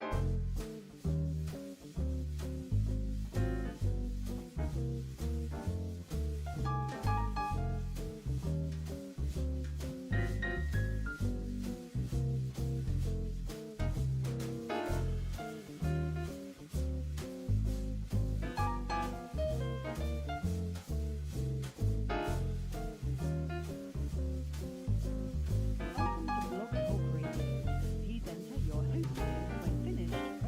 Welcome to Blog Talk Radio. Please enter your hostname when finished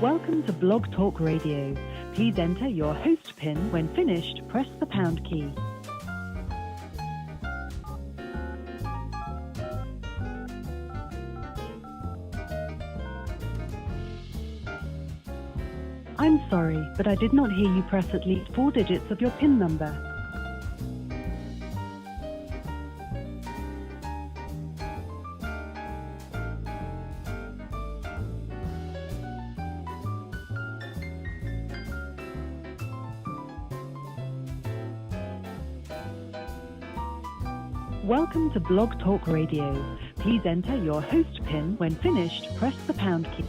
Welcome to Blog Talk Radio. Please enter your host PIN. When finished, press the pound key. I'm sorry, but I did not hear you press at least 4 digits of your PIN number. Welcome to Blog Talk Radio. Please enter your host PIN. When finished, press the pound key.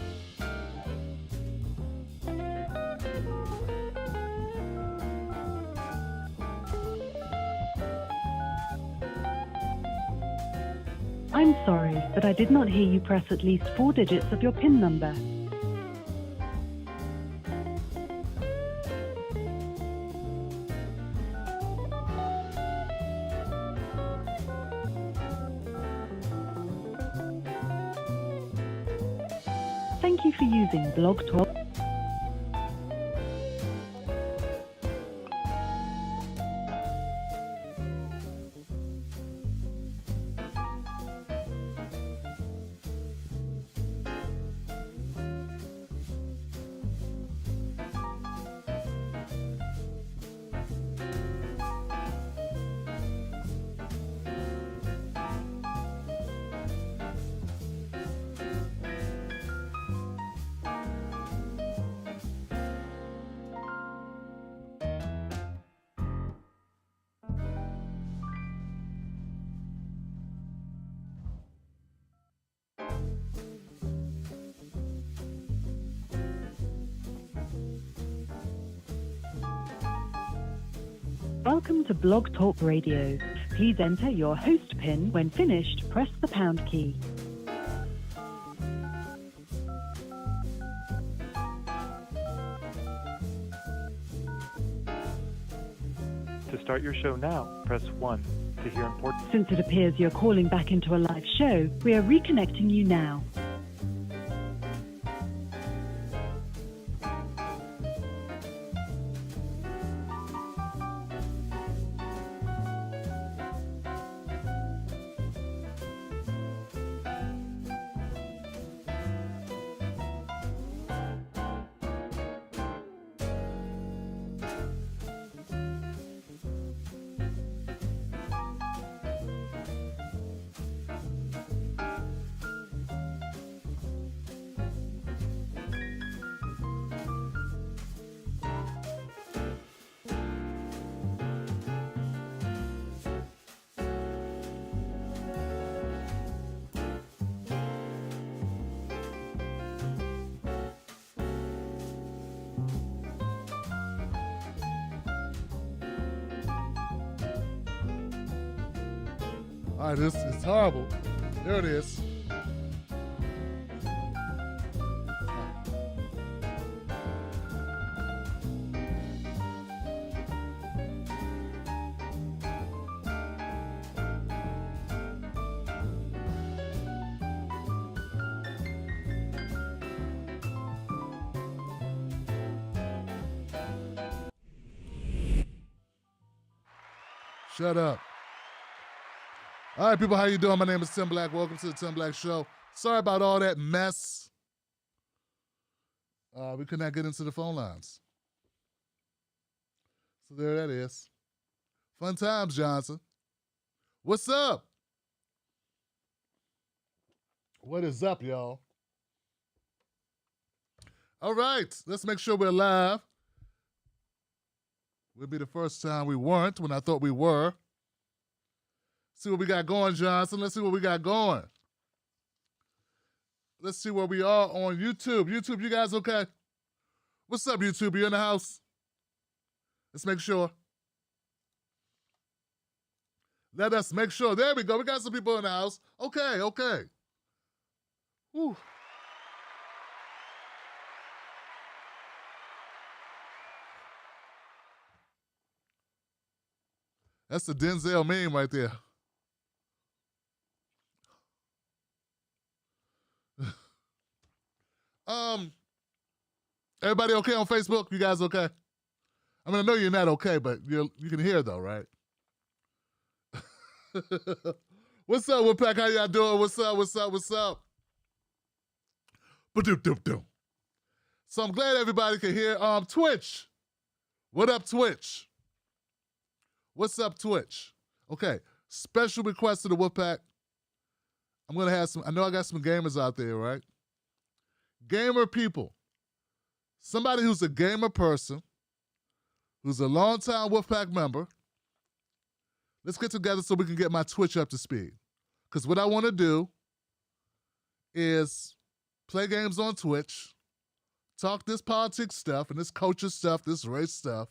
I'm sorry, but I did not hear you press at least 4 digits of your PIN number. Thank you for using Blog Talk. Welcome to Blog Talk Radio. Please enter your host PIN. When finished, press the pound key. To start your show now, press 1. To hear important... Since it appears you're calling back into a live show, we are reconnecting you now. All right, this is horrible. There it is. Shut up. All right, people, how you doing? My name is Tim Black. Welcome to the Tim Black Show. Sorry about all that mess. We could not get into the phone lines. So there that is. Fun times, Johnson. What's up? What is up, y'all? All right, let's make sure we're live. Will be the first time we weren't when I thought we were. See what we got going, Johnson. Let's see what we got going. Let's see where we are on YouTube. YouTube, you guys okay? What's up, YouTube? You in the house? Let's make sure. Let us make sure. There we go. We got some people in the house. Okay, okay. Whew. That's the Denzel meme right there. Everybody okay on Facebook? You guys okay? I mean, I know you're not okay, but you can hear though, right? What's up, Woodpack? How y'all doing? What's up? Ba-doop-doop-doop. So I'm glad everybody can hear. Twitch. What up, Twitch? What's up, Twitch? Okay, special request to the Woodpack. I'm going to have some, I know I got some gamers out there, right? Gamer people. Somebody who's a gamer person, who's a longtime Wolfpack member, let's get together so we can get my Twitch up to speed. Because what I want to do is play games on Twitch, talk this politics stuff and this culture stuff, this race stuff,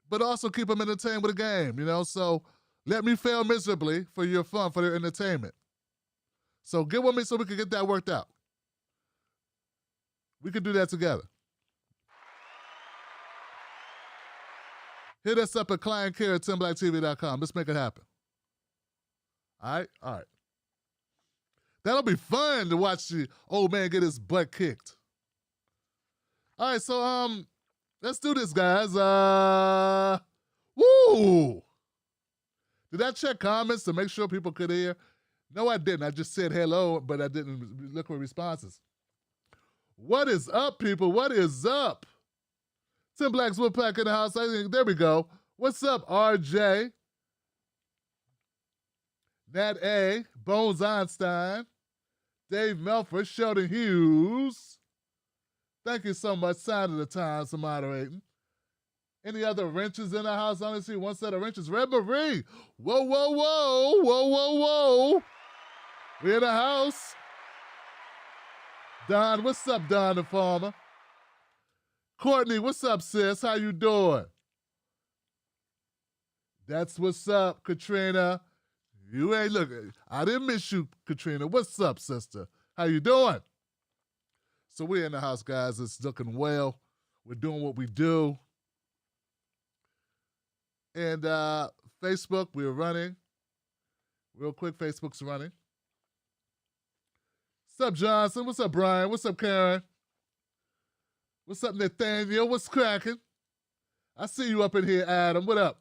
but also keep them entertained with a game, you know? So let me fail miserably for your fun, for their entertainment. So get with me so we can get that worked out. We can do that together. Hit us up at clientcare@10blacktv.com. Let's make it happen. All right. That'll be fun to watch the old man get his butt kicked. All right, so let's do this, guys. Woo! Did I check comments to make sure people could hear? No, I didn't. I just said hello, but I didn't look for responses. What is up, people? What is up? 10 Blacks Woodpack in the house. There we go. What's up, RJ? Nat A, Bones Einstein, Dave Melford, Sheldon Hughes. Thank you so much, Sign of the Times, for moderating. Any other wrenches in the house? I only see one set of wrenches. Red Marie. Whoa, whoa, whoa. Whoa, whoa, whoa. We in the house. Don, what's up, Don the Farmer? Courtney, what's up, sis? How you doing? That's what's up, Katrina. You ain't looking. I didn't miss you, Katrina. What's up, sister? How you doing? So we're in the house, guys. It's looking well. We're doing what we do. And Facebook, we're running. Real quick, Facebook's running. What's up, Johnson? What's up, Brian? What's up, Karen? What's up, Nathaniel? What's cracking? I see you up in here, Adam. What up,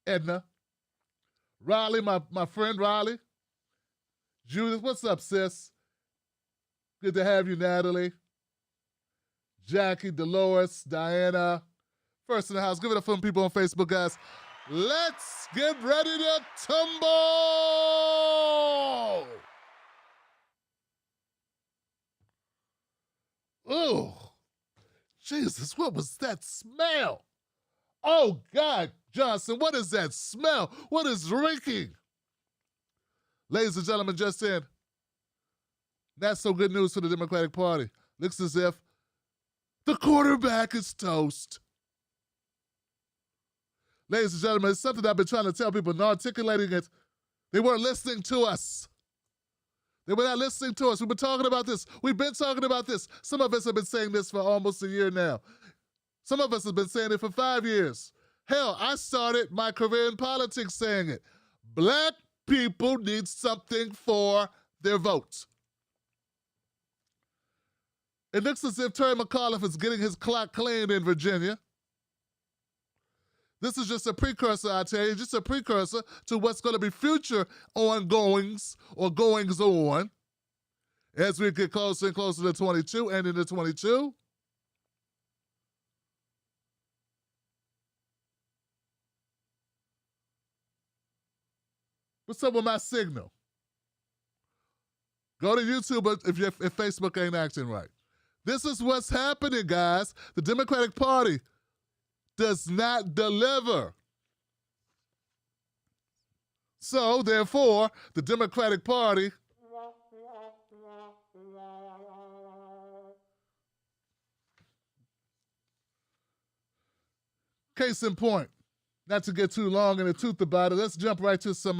Edna? Riley, my friend Riley. Judith, what's up, sis? Good to have you, Natalie. Jackie, Dolores, Diana. First in the house. Give it up for them people on Facebook, guys. Let's get ready to tumble! Ooh. Jesus, what was that smell? Oh, God, Johnson, what is that smell? What is reeking? Ladies and gentlemen, just in, not so good news for the Democratic Party. Looks as if the quarterback is toast. Ladies and gentlemen, it's something I've been trying to tell people, and articulating it. They weren't listening to us. They were not listening to us. We've been talking about this. We've been talking about this. Some of us have been saying this for almost a year now. Some of us have been saying it for 5 years. Hell, I started my career in politics saying it. Black people need something for their votes. It looks as if Terry McAuliffe is getting his clock cleaned in Virginia. This is just a precursor, I tell you, just a precursor to what's going to be future ongoings or goings on as we get closer and closer to 22 and into 22. What's up with my signal? Go to YouTube if Facebook ain't acting right. This is what's happening, guys. The Democratic Party does not deliver. So, therefore, the Democratic Party case in point, not to get too long in the tooth about it, let's jump right to some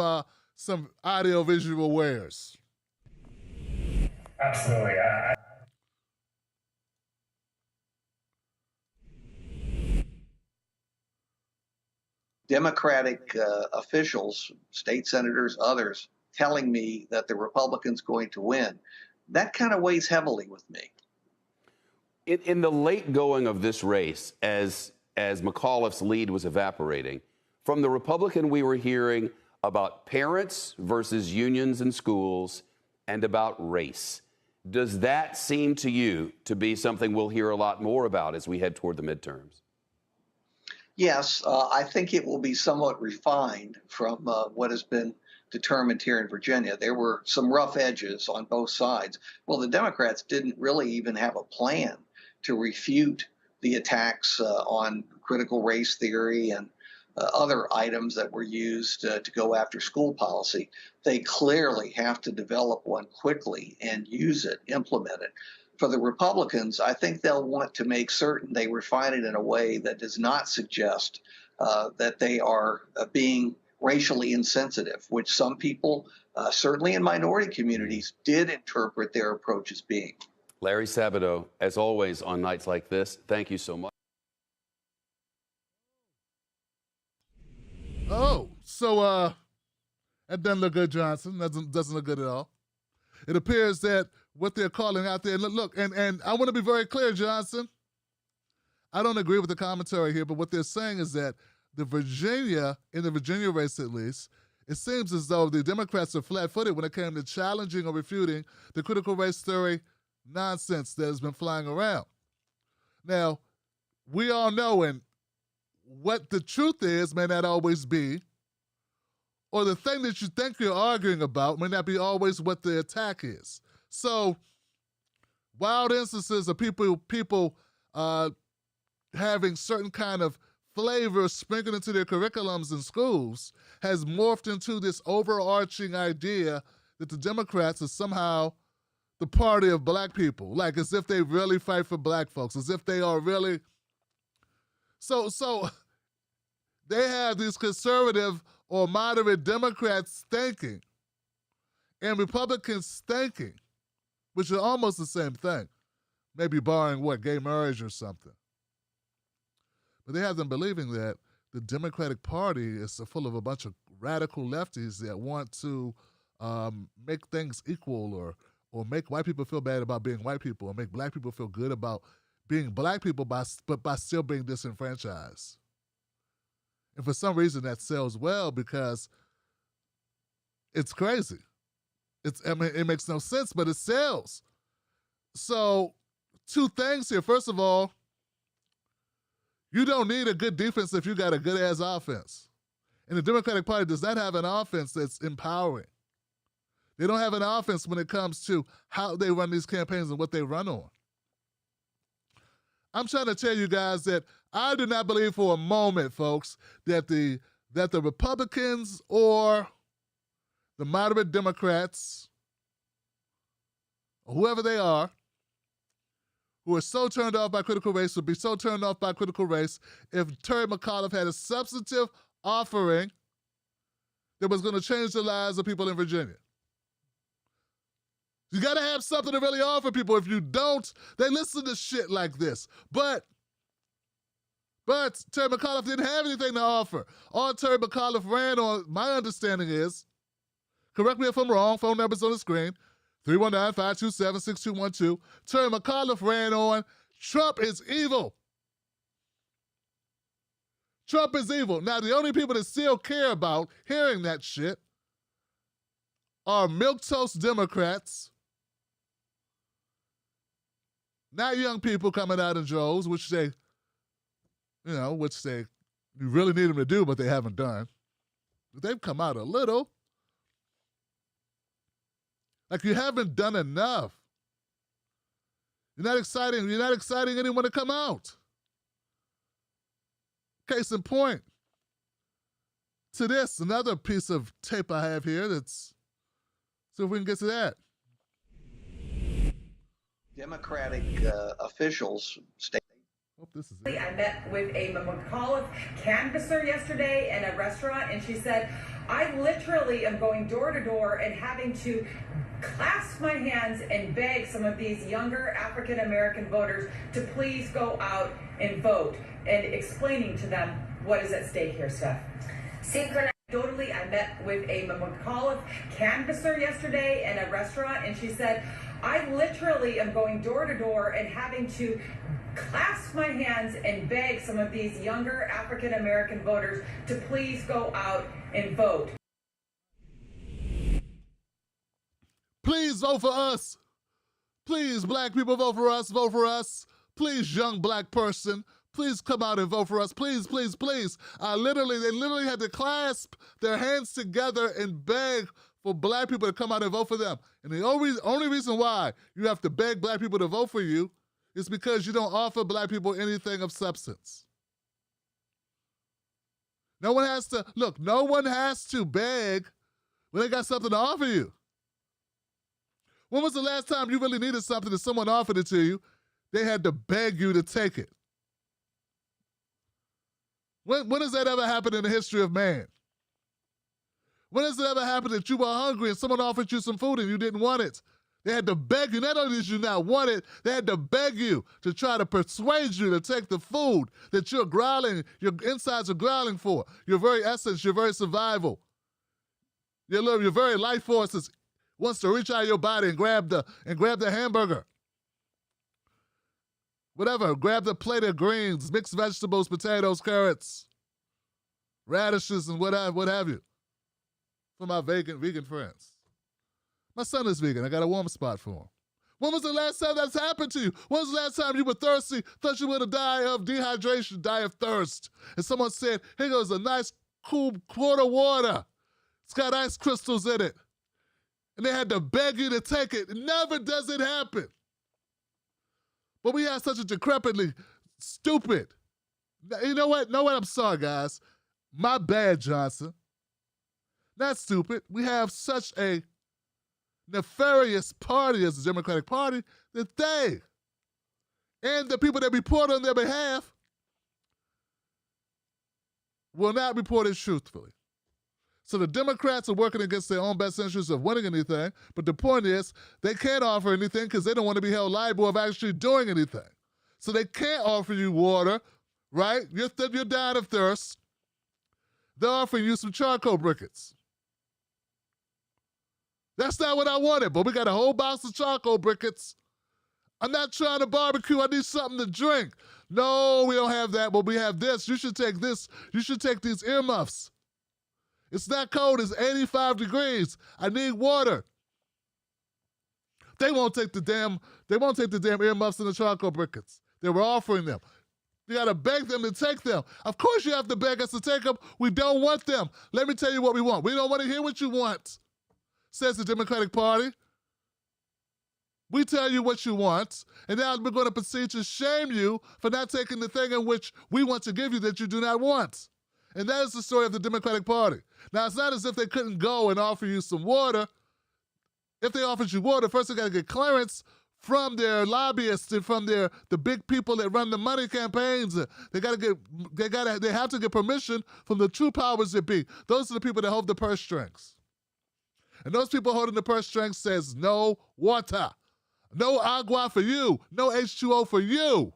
audio-visual wares. Absolutely. Democratic officials, state senators, others, telling me that the Republican's going to win, that kind of weighs heavily with me. In the late going of this race, as McAuliffe's lead was evaporating, from the Republican we were hearing about parents versus unions in schools and about race. Does that seem to you to be something we'll hear a lot more about as we head toward the midterms? Yes, I think it will be somewhat refined from what has been determined here in Virginia. There were some rough edges on both sides. Well, the Democrats didn't really even have a plan to refute the attacks on critical race theory and other items that were used to go after school policy. They clearly have to develop one quickly and use it, implement it. For the Republicans, I think they'll want to make certain they refine it in a way that does not suggest that they are being racially insensitive, which some people, certainly in minority communities, did interpret their approach as being. Larry Sabato, as always on nights like this, thank you so much. Oh, so that doesn't look good, Johnson. Doesn't look good at all. It appears that what they're calling out there, look, and I want to be very clear, Johnson. I don't agree with the commentary here, but what they're saying is that in the Virginia race at least, it seems as though the Democrats are flat-footed when it came to challenging or refuting the critical race theory nonsense that has been flying around. Now, we all know, and what the truth is may not always be, or the thing that you think you're arguing about may not be always what the attack is. So, wild instances of people having certain kind of flavor sprinkled into their curriculums in schools has morphed into this overarching idea that the Democrats are somehow the party of black people, like as if they really fight for black folks, as if they are really. So they have these conservative or moderate Democrats thinking and Republicans thinking, which are almost the same thing, maybe barring gay marriage or something. But they have them believing that the Democratic Party is full of a bunch of radical lefties that want to make things equal or make white people feel bad about being white people or make black people feel good about being black people but by still being disenfranchised. And for some reason that sells well because it's crazy. It makes no sense, but it sells. So, two things here. First of all, you don't need a good defense if you got a good-ass offense. And the Democratic Party does not have an offense that's empowering. They don't have an offense when it comes to how they run these campaigns and what they run on. I'm trying to tell you guys that I do not believe for a moment, folks, that the Republicans or the moderate Democrats, or whoever they are, who are so turned off by critical race would be so turned off by critical race if Terry McAuliffe had a substantive offering that was going to change the lives of people in Virginia. You got to have something to really offer people. If you don't, they listen to shit like this. But Terry McAuliffe didn't have anything to offer. All Terry McAuliffe ran on, my understanding is, correct me if I'm wrong, phone number's on the screen, 319-527-6212. Terry McAuliffe ran on, Trump is evil. Trump is evil. Now, the only people that still care about hearing that shit are milquetoast Democrats, not young people coming out in droves, which you really need them to do, but they haven't done. But they've come out a little. Like, you haven't done enough. You're not exciting anyone to come out. Case in point, to this, another piece of tape I have here that's, see if we can get to that. Democratic officials state. Hope this is it. I met with a McAuliffe canvasser yesterday in a restaurant, and she said, I literally am going door to door and having to clasp my hands and beg some of these younger African American voters to please go out and vote, and explaining to them what is at stake here, Steph. Anecdotally, I met with a McAuliffe canvasser yesterday in a restaurant, and she said, I literally am going door to door and having to clasp my hands and beg some of these younger African American voters to please go out and vote. Please vote for us. Please, black people, vote for us, vote for us. Please, young black person, please come out and vote for us. Please, please, please. They literally had to clasp their hands together and beg for black people to come out and vote for them. And the only reason why you have to beg black people to vote for you is because you don't offer black people anything of substance. No one has to beg when they got something to offer you. When was the last time you really needed something and someone offered it to you? They had to beg you to take it. When has that ever happened in the history of man? When has it ever happened that you were hungry and someone offered you some food and you didn't want it? They had to beg you. Not only did you not want it, they had to beg you to try to persuade you to take the food that you're growling, your insides are growling for. Your very essence, your very survival, your very life forces wants to reach out of your body and grab the hamburger. Whatever, grab the plate of greens, mixed vegetables, potatoes, carrots, radishes, and what have you. For my vegan friends. My son is vegan. I got a warm spot for him. When was the last time that's happened to you? When was the last time you were thirsty, thought you were going to die of dehydration, die of thirst, and someone said, here goes a nice, cool quart of water. It's got ice crystals in it. And they had to beg you to take it. Never does it happen. But we have such a decrepitly stupid. You know what? I'm sorry, guys. My bad, Johnson. Not stupid. We have such a nefarious party as the Democratic Party that they and the people that report on their behalf will not report it truthfully. So the Democrats are working against their own best interests of winning anything, but the point is they can't offer anything because they don't want to be held liable of actually doing anything. So they can't offer you water, right? You're dying of thirst. They're offering you some charcoal briquettes. That's not what I wanted, but we got a whole box of charcoal briquettes. I'm not trying to barbecue. I need something to drink. No, we don't have that, but we have this. You should take this. You should take these earmuffs. It's not cold. It's 85 degrees. I need water. They won't take the damn earmuffs and the charcoal briquettes. They were offering them. You got to beg them to take them. Of course you have to beg us to take them. We don't want them. Let me tell you what we want. We don't want to hear what you want, says the Democratic Party. We tell you what you want, and now we're going to proceed to shame you for not taking the thing in which we want to give you that you do not want. And that is the story of the Democratic Party. Now, it's not as if they couldn't go and offer you some water. If they offered you water, first they got to get clearance from their lobbyists and from the big people that run the money campaigns. They have to get permission from the true powers that be. Those are the people that hold the purse strings. And those people holding the purse strings says no water, no agua for you, no H2O for you.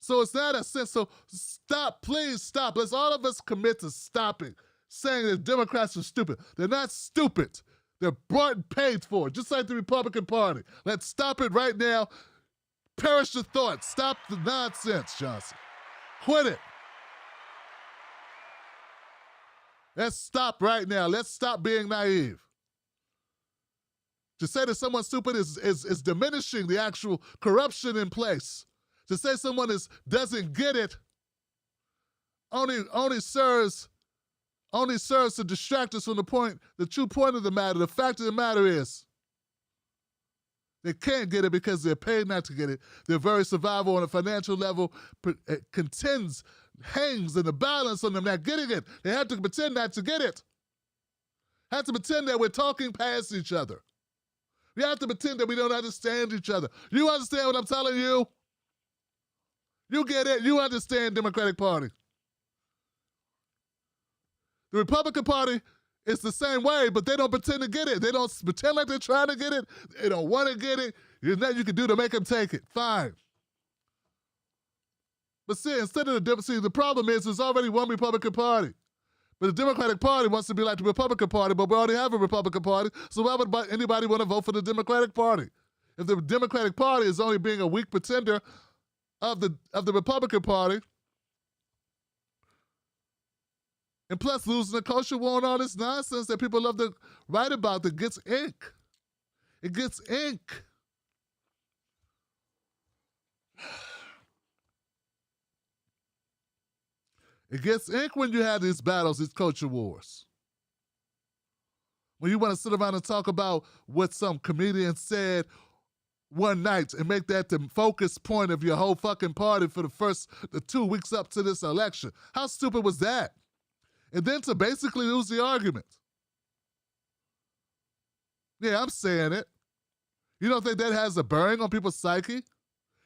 So it's not a sense. So stop, please stop. Let's all of us commit to stopping saying that Democrats are stupid. They're not stupid. They're bought and paid for, just like the Republican Party. Let's stop it right now. Perish the thought. Stop the nonsense, Johnson. Quit it. Let's stop right now. Let's stop being naive. To say that someone's stupid is diminishing the actual corruption in place. To say someone doesn't get it only serves to distract us from the true point of the matter. The fact of the matter is they can't get it because they're paid not to get it. Their very survival on a financial level hangs in the balance on them not getting it. They have to pretend not to get it. Have to pretend that we're talking past each other. We have to pretend that we don't understand each other. You understand what I'm telling you? You get it. You understand, Democratic Party. The Republican Party is the same way, but they don't pretend to get it. They don't pretend like they're trying to get it. They don't want to get it. There's nothing you can do to make them take it. Fine. But see, the problem is there's already one Republican Party. But the Democratic Party wants to be like the Republican Party, but we already have a Republican Party, so why would anybody want to vote for the Democratic Party? If the Democratic Party is only being a weak pretender of the Republican Party, and plus losing the culture war and all this nonsense that people love to write about that gets ink. It gets ink. It gets ink when you have these battles, these culture wars. When you want to sit around and talk about what some comedian said one night and make that the focus point of your whole fucking party for the 2 weeks up to this election. How stupid was that? And then to basically lose the argument. Yeah, I'm saying it. You don't think that has a bearing on people's psyche? You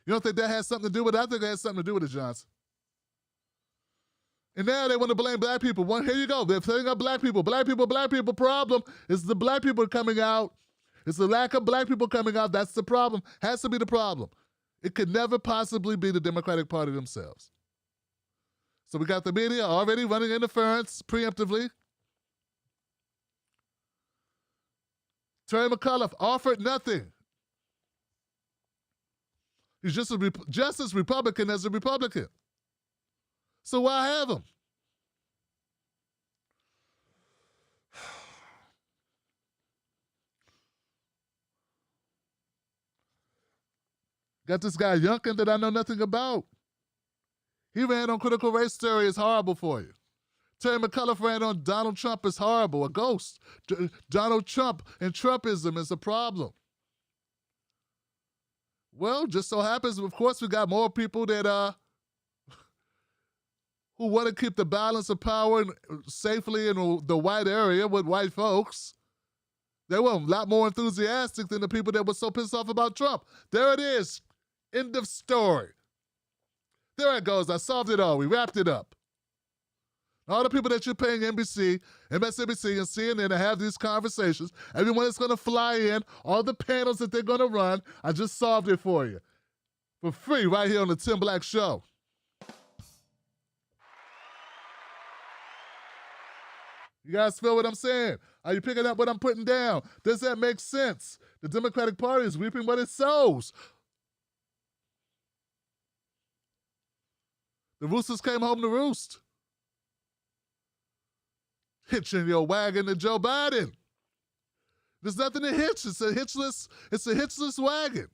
don't think that has something to do with it? I think it has something to do with it, Johnson. And now they want to blame black people. Well, here you go. They're putting up black people. Black people problem is the black people coming out. It's the lack of black people coming out. That's the problem. Has to be the problem. It could never possibly be the Democratic Party themselves. So we got the media already running interference preemptively. Terry McAuliffe offered nothing. He's just as Republican as a Republican. So why have him? Got this guy Youngkin that I know nothing about. He ran on critical race theory. It's horrible for you. Terry McAuliffe ran on Donald Trump is horrible, a ghost. Donald Trump and Trumpism is a problem. Well, just so happens, of course, we got more people that who want to keep the balance of power safely in the white area with white folks. They were a lot more enthusiastic than the people that were so pissed off about Trump. There it is. End of story. There it goes. I solved it all. We wrapped it up. All the people that you're paying NBC, MSNBC, and CNN to have these conversations, everyone that's going to fly in, all the panels that they're going to run, I just solved it for you. For free right here on the Tim Black Show. You guys feel what I'm saying? Are you picking up what I'm putting down? Does that make sense? The Democratic Party is reaping what it sows. The roosters came home to roost. Hitching your wagon to Joe Biden. There's nothing to hitch. It's a hitchless wagon.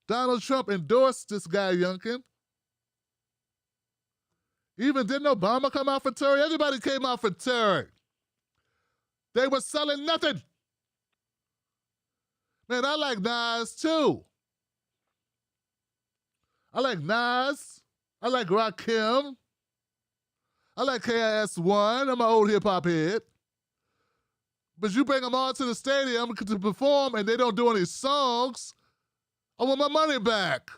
Donald Trump endorsed this guy, Youngkin. Even didn't Obama come out for Terry? Everybody came out for Terry. They were selling nothing. Man, I like Nas too. I like Nas. I like Rakim. I like KIS-One. I'm an old hip-hop head. But you bring them all to the stadium to perform and they don't do any songs, I want my money back.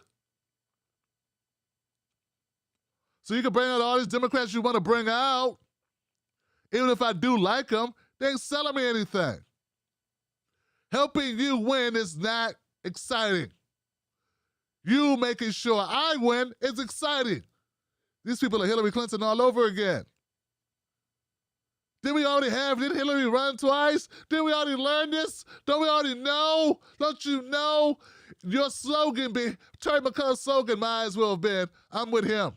So you can bring out all these Democrats you want to bring out. Even if I do like them, they ain't selling me anything. Helping you win is not exciting. You making sure I win is exciting. These people are Hillary Clinton all over again. Didn't Hillary run twice? Didn't we already learn this? Don't we already know? Don't you know? Your slogan, Terry McAuliffe's slogan might as well have been, I'm with him.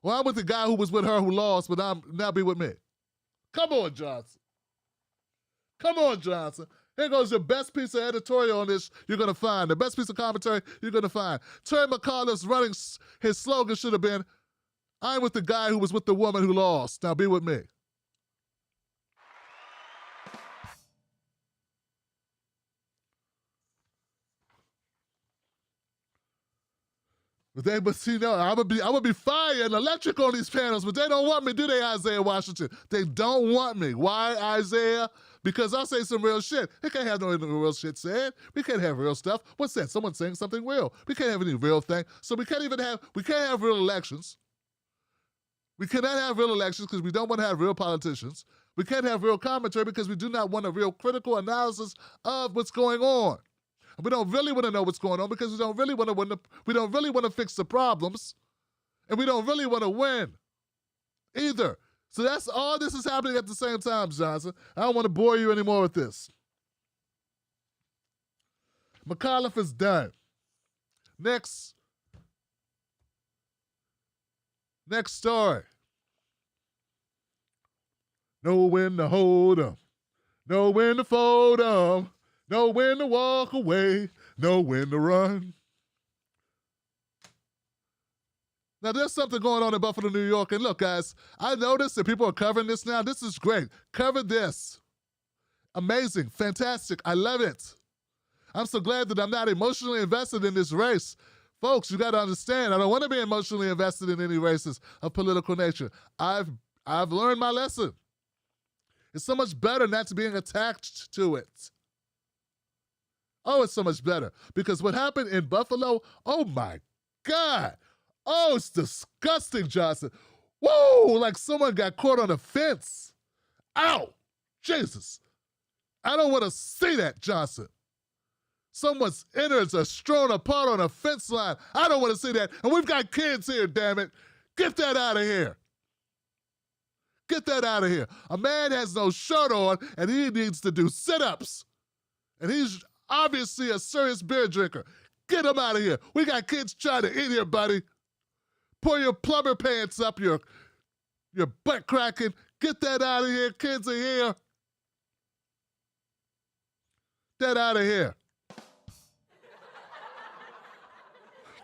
Well, I'm with the guy who was with her who lost, but now be with me. Come on, Johnson. Come on, Johnson. Here goes your best piece of editorial on this you're going to find. The best piece of commentary you're going to find. Terry McAuliffe's his slogan should have been, I'm with the guy who was with the woman who lost. Now be with me. But see, no, I'm gonna be fire and electric on these panels, but they don't want me, do they, Isaiah Washington? They don't want me. Why, Isaiah? Because I'll say some real shit. They can't have no real shit said. We can't have real stuff. What's that? Someone saying something real. We can't have any real thing. So we can't have real elections. We cannot have real elections because we don't want to have real politicians. We can't have real commentary because we do not want a real critical analysis of what's going on. We don't really want to know what's going on because we don't really want to win. We don't really want to fix the problems, and we don't really want to win. either. So that's all this is happening at the same time, Johnson. I don't want to bore you anymore with this. McAuliffe is done. Next story. Know when to hold 'em. Know when to fold 'em. Know when to walk away. Know when to run. Now, there's something going on in Buffalo, New York. And look, guys, I noticed that people are covering this now. This is great. Cover this. Amazing. Fantastic. I love it. I'm so glad that I'm not emotionally invested in this race. Folks, you got to understand, I don't want to be emotionally invested in any races of political nature. I've learned my lesson. It's so much better not to being attached to it. Oh, it's so much better. Because what happened in Buffalo, oh my God. Oh, it's disgusting, Johnson. Whoa, like someone got caught on a fence. Ow, Jesus. I don't want to see that, Johnson. Someone's innards are strewn apart on a fence line. I don't want to see that. And we've got kids here, damn it. Get that out of here. Get that out of here. A man has no shirt on and he needs to do sit-ups. And he's obviously a serious beer drinker. Get him out of here. We got kids trying to eat here, buddy. Pull your plumber pants up, your butt cracking. Get that out of here. Kids are here. Get that out of here.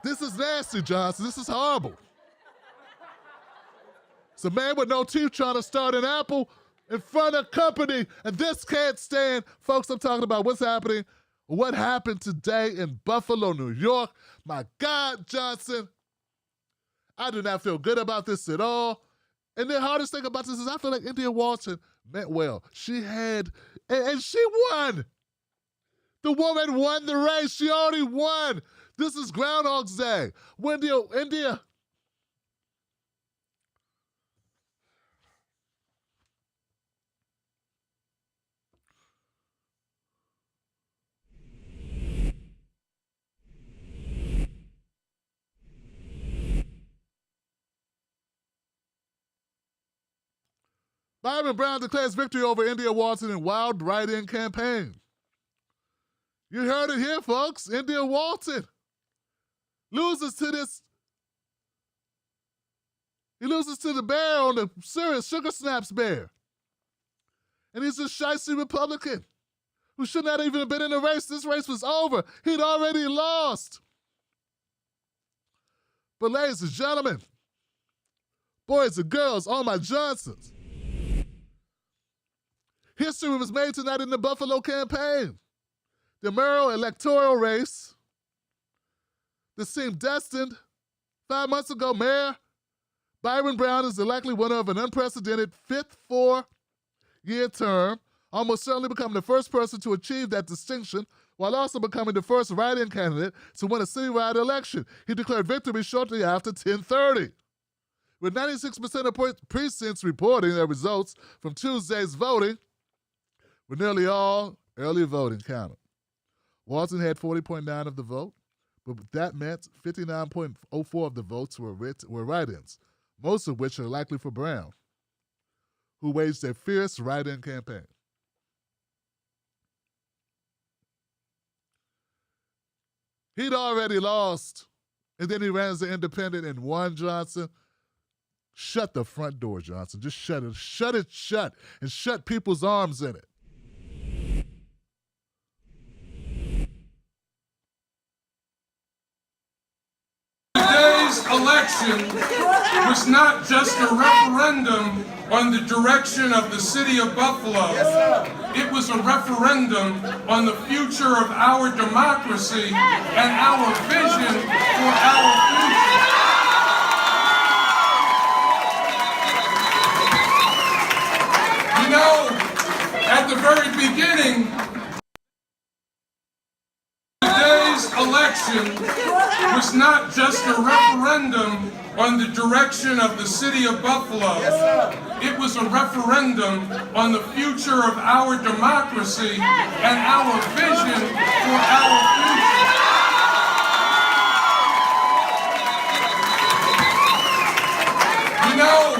This is nasty, Johnson. This is horrible. It's a man with no teeth trying to start an apple in front of company, and this can't stand. Folks, I'm talking about what's happening, what happened today in Buffalo, New York. My God, Johnson. I do not feel good about this at all. And the hardest thing about this is I feel like India Walton meant well. She had, and she won. The woman won the race. She already won. This is Groundhog's Day. India. Byron Brown declares victory over India Walton in wild write-in campaign. You heard it here, folks. India Walton loses to this. He loses to the bear on the serious Sugar Snaps bear. And he's a shicey Republican who should not even have been in the race. This race was over. He'd already lost. But ladies and gentlemen, boys and girls, all my Johnsons, history was made tonight in the Buffalo campaign. The mayoral electoral race that seemed destined 5 months ago. Mayor Byron Brown is the likely winner of an unprecedented fifth four-year term, almost certainly becoming the first person to achieve that distinction, while also becoming the first write-in candidate to win a citywide election. He declared victory shortly after 10:30. With 96% of precincts reporting their results from Tuesday's voting, with nearly all early voting counted. Walton had 40.9% of the vote, but that meant 59.04% of the votes were write-ins, most of which are likely for Brown, who waged a fierce write-in campaign. He'd already lost, and then he ran as an independent and won, Johnson. Shut the front door, Johnson. Just shut it. Shut it shut, and shut people's arms in it. Today's election was not just a referendum on the direction of the city of Buffalo. It was a referendum on the future of our democracy and our vision for our future. You know, at the very beginning, today's election was not just a referendum on the direction of the city of Buffalo. It was a referendum on the future of our democracy and our vision for our future. You know,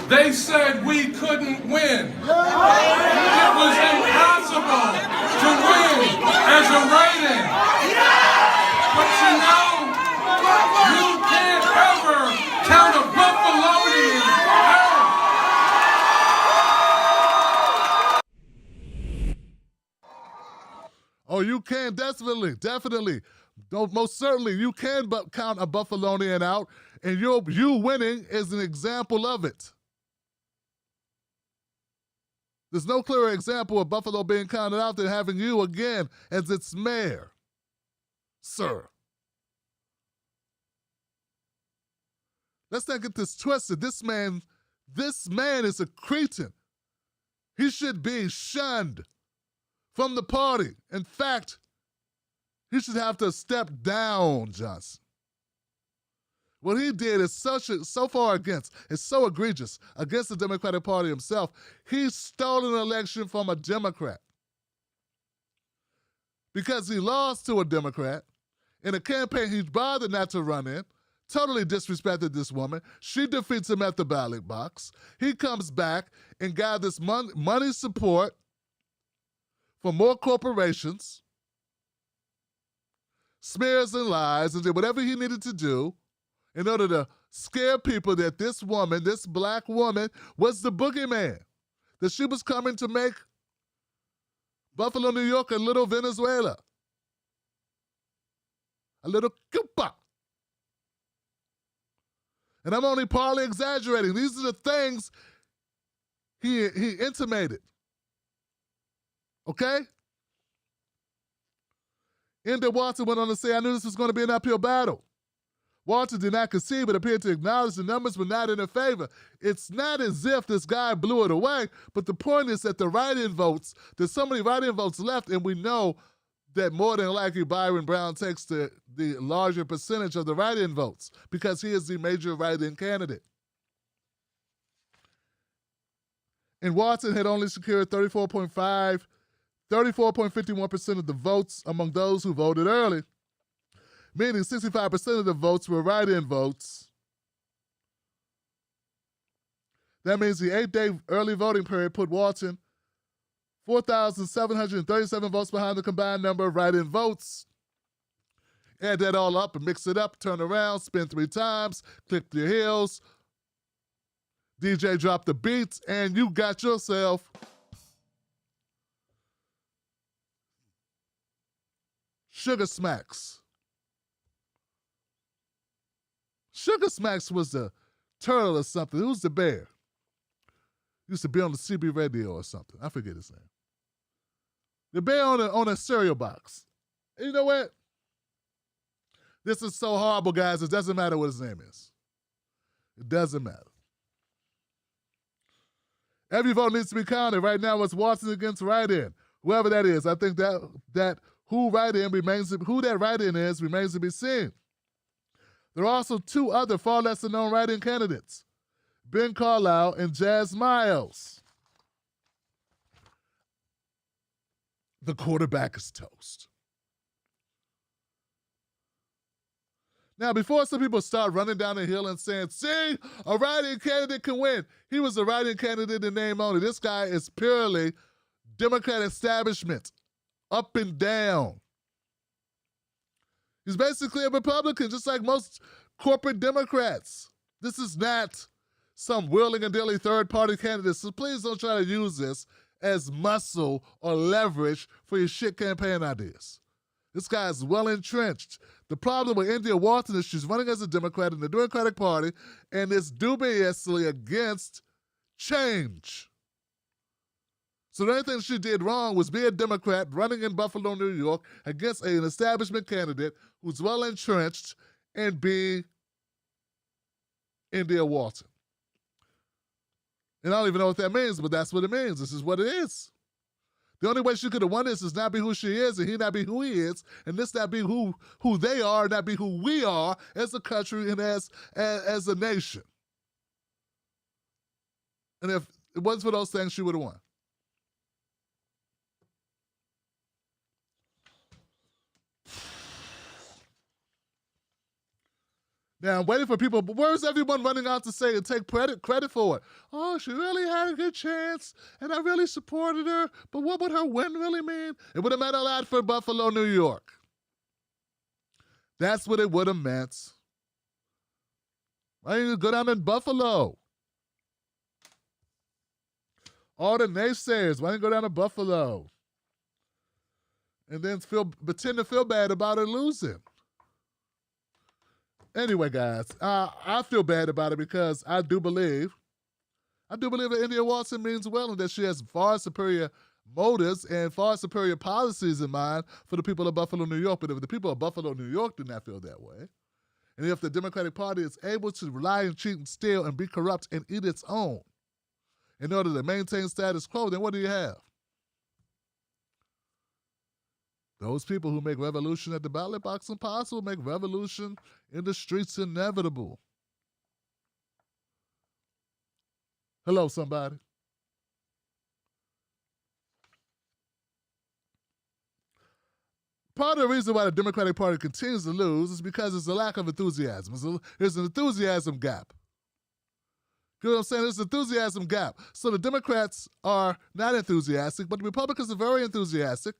They said we couldn't win. It was impossible to win as a write-in. But you know, you can't ever count a Buffalonian out. Oh, you can, definitely. Most certainly, you can count a Buffalonian out, and you winning is an example of it. There's no clearer example of Buffalo being counted out than having you again as its mayor, sir. Let's not get this twisted. This man is a cretin. He should be shunned from the party. In fact, he should have to step down, Johnson. What he did is so egregious against the Democratic Party himself. He stole an election from a Democrat because he lost to a Democrat in a campaign he bothered not to run in, totally disrespected this woman. She defeats him at the ballot box. He comes back and gathers money support for more corporations, smears and lies, and did whatever he needed to do in order to scare people that this woman, this black woman, was the boogeyman, that she was coming to make Buffalo, New York, a little Venezuela, a little Cuba. And I'm only partly exaggerating. These are the things he intimated. Okay? Enda Walton went on to say, I knew this was going to be an uphill battle. Walton did not concede, but appeared to acknowledge the numbers were not in her favor. It's not as if this guy blew it away, but the point is that the write-in votes, there's so many write-in votes left, and we know that more than likely Byron Brown takes the larger percentage of the write-in votes because he is the major write-in candidate. And Walton had only secured 34.51% of the votes among those who voted early, meaning 65% of the votes were write-in votes. That means the 8-day early voting period put Walton 4,737 votes behind the combined number of write-in votes. Add that all up and mix it up, turn around, spin 3 times, click your heels, DJ drop the beats, and you got yourself Sugar Smacks. Sugar Smacks was the turtle or something. Who's the bear? Used to be on the CB radio or something. I forget his name. The bear on a cereal box. And you know what? This is so horrible, guys. It doesn't matter what his name is. It doesn't matter. Every vote needs to be counted. Right now, it's Watson against write-in. Whoever that is, I think that who that write-in is remains to be seen. There are also 2 other far lesser known write-in candidates, Ben Carlisle and Jazz Miles. The quarterback is toast. Now, before some people start running down the hill and saying, see, a write-in candidate can win. He was a write-in candidate in name only. This guy is purely Democrat establishment, up and down. He's basically a Republican, just like most corporate Democrats. This is not some willing and dealing third-party candidate, so please don't try to use this as muscle or leverage for your shit campaign ideas. This guy is well entrenched. The problem with India Walton is she's running as a Democrat in the Democratic Party and is dubiously against change. So the only thing she did wrong was be a Democrat running in Buffalo, New York against an establishment candidate who's well entrenched and be India Walton. And I don't even know what that means, but that's what it means. This is what it is. The only way she could have won this is not be who she is and he not be who he is, and this not be who they are, and not be who we are as a country and as a nation. And if it wasn't for those things, she would have won. Now, I'm waiting for people, but where's everyone running out to say and take credit for it? Oh, she really had a good chance, and I really supported her, but what would her win really mean? It would have meant a lot for Buffalo, New York. That's what it would have meant. Why didn't you go down to Buffalo? All the naysayers, why didn't you go down to Buffalo? And then pretend to feel bad about her losing. Anyway, guys, I feel bad about it because I do believe that India Watson means well and that she has far superior motives and far superior policies in mind for the people of Buffalo, New York. But if the people of Buffalo, New York do not feel that way, and if the Democratic Party is able to lie and cheat and steal and be corrupt and eat its own in order to maintain status quo, then what do you have? Those people who make revolution at the ballot box impossible make revolution in the streets inevitable. Hello, somebody. Part of the reason why the Democratic Party continues to lose is because there's a lack of enthusiasm. There's an enthusiasm gap. You know what I'm saying? There's an enthusiasm gap. So the Democrats are not enthusiastic, but the Republicans are very enthusiastic.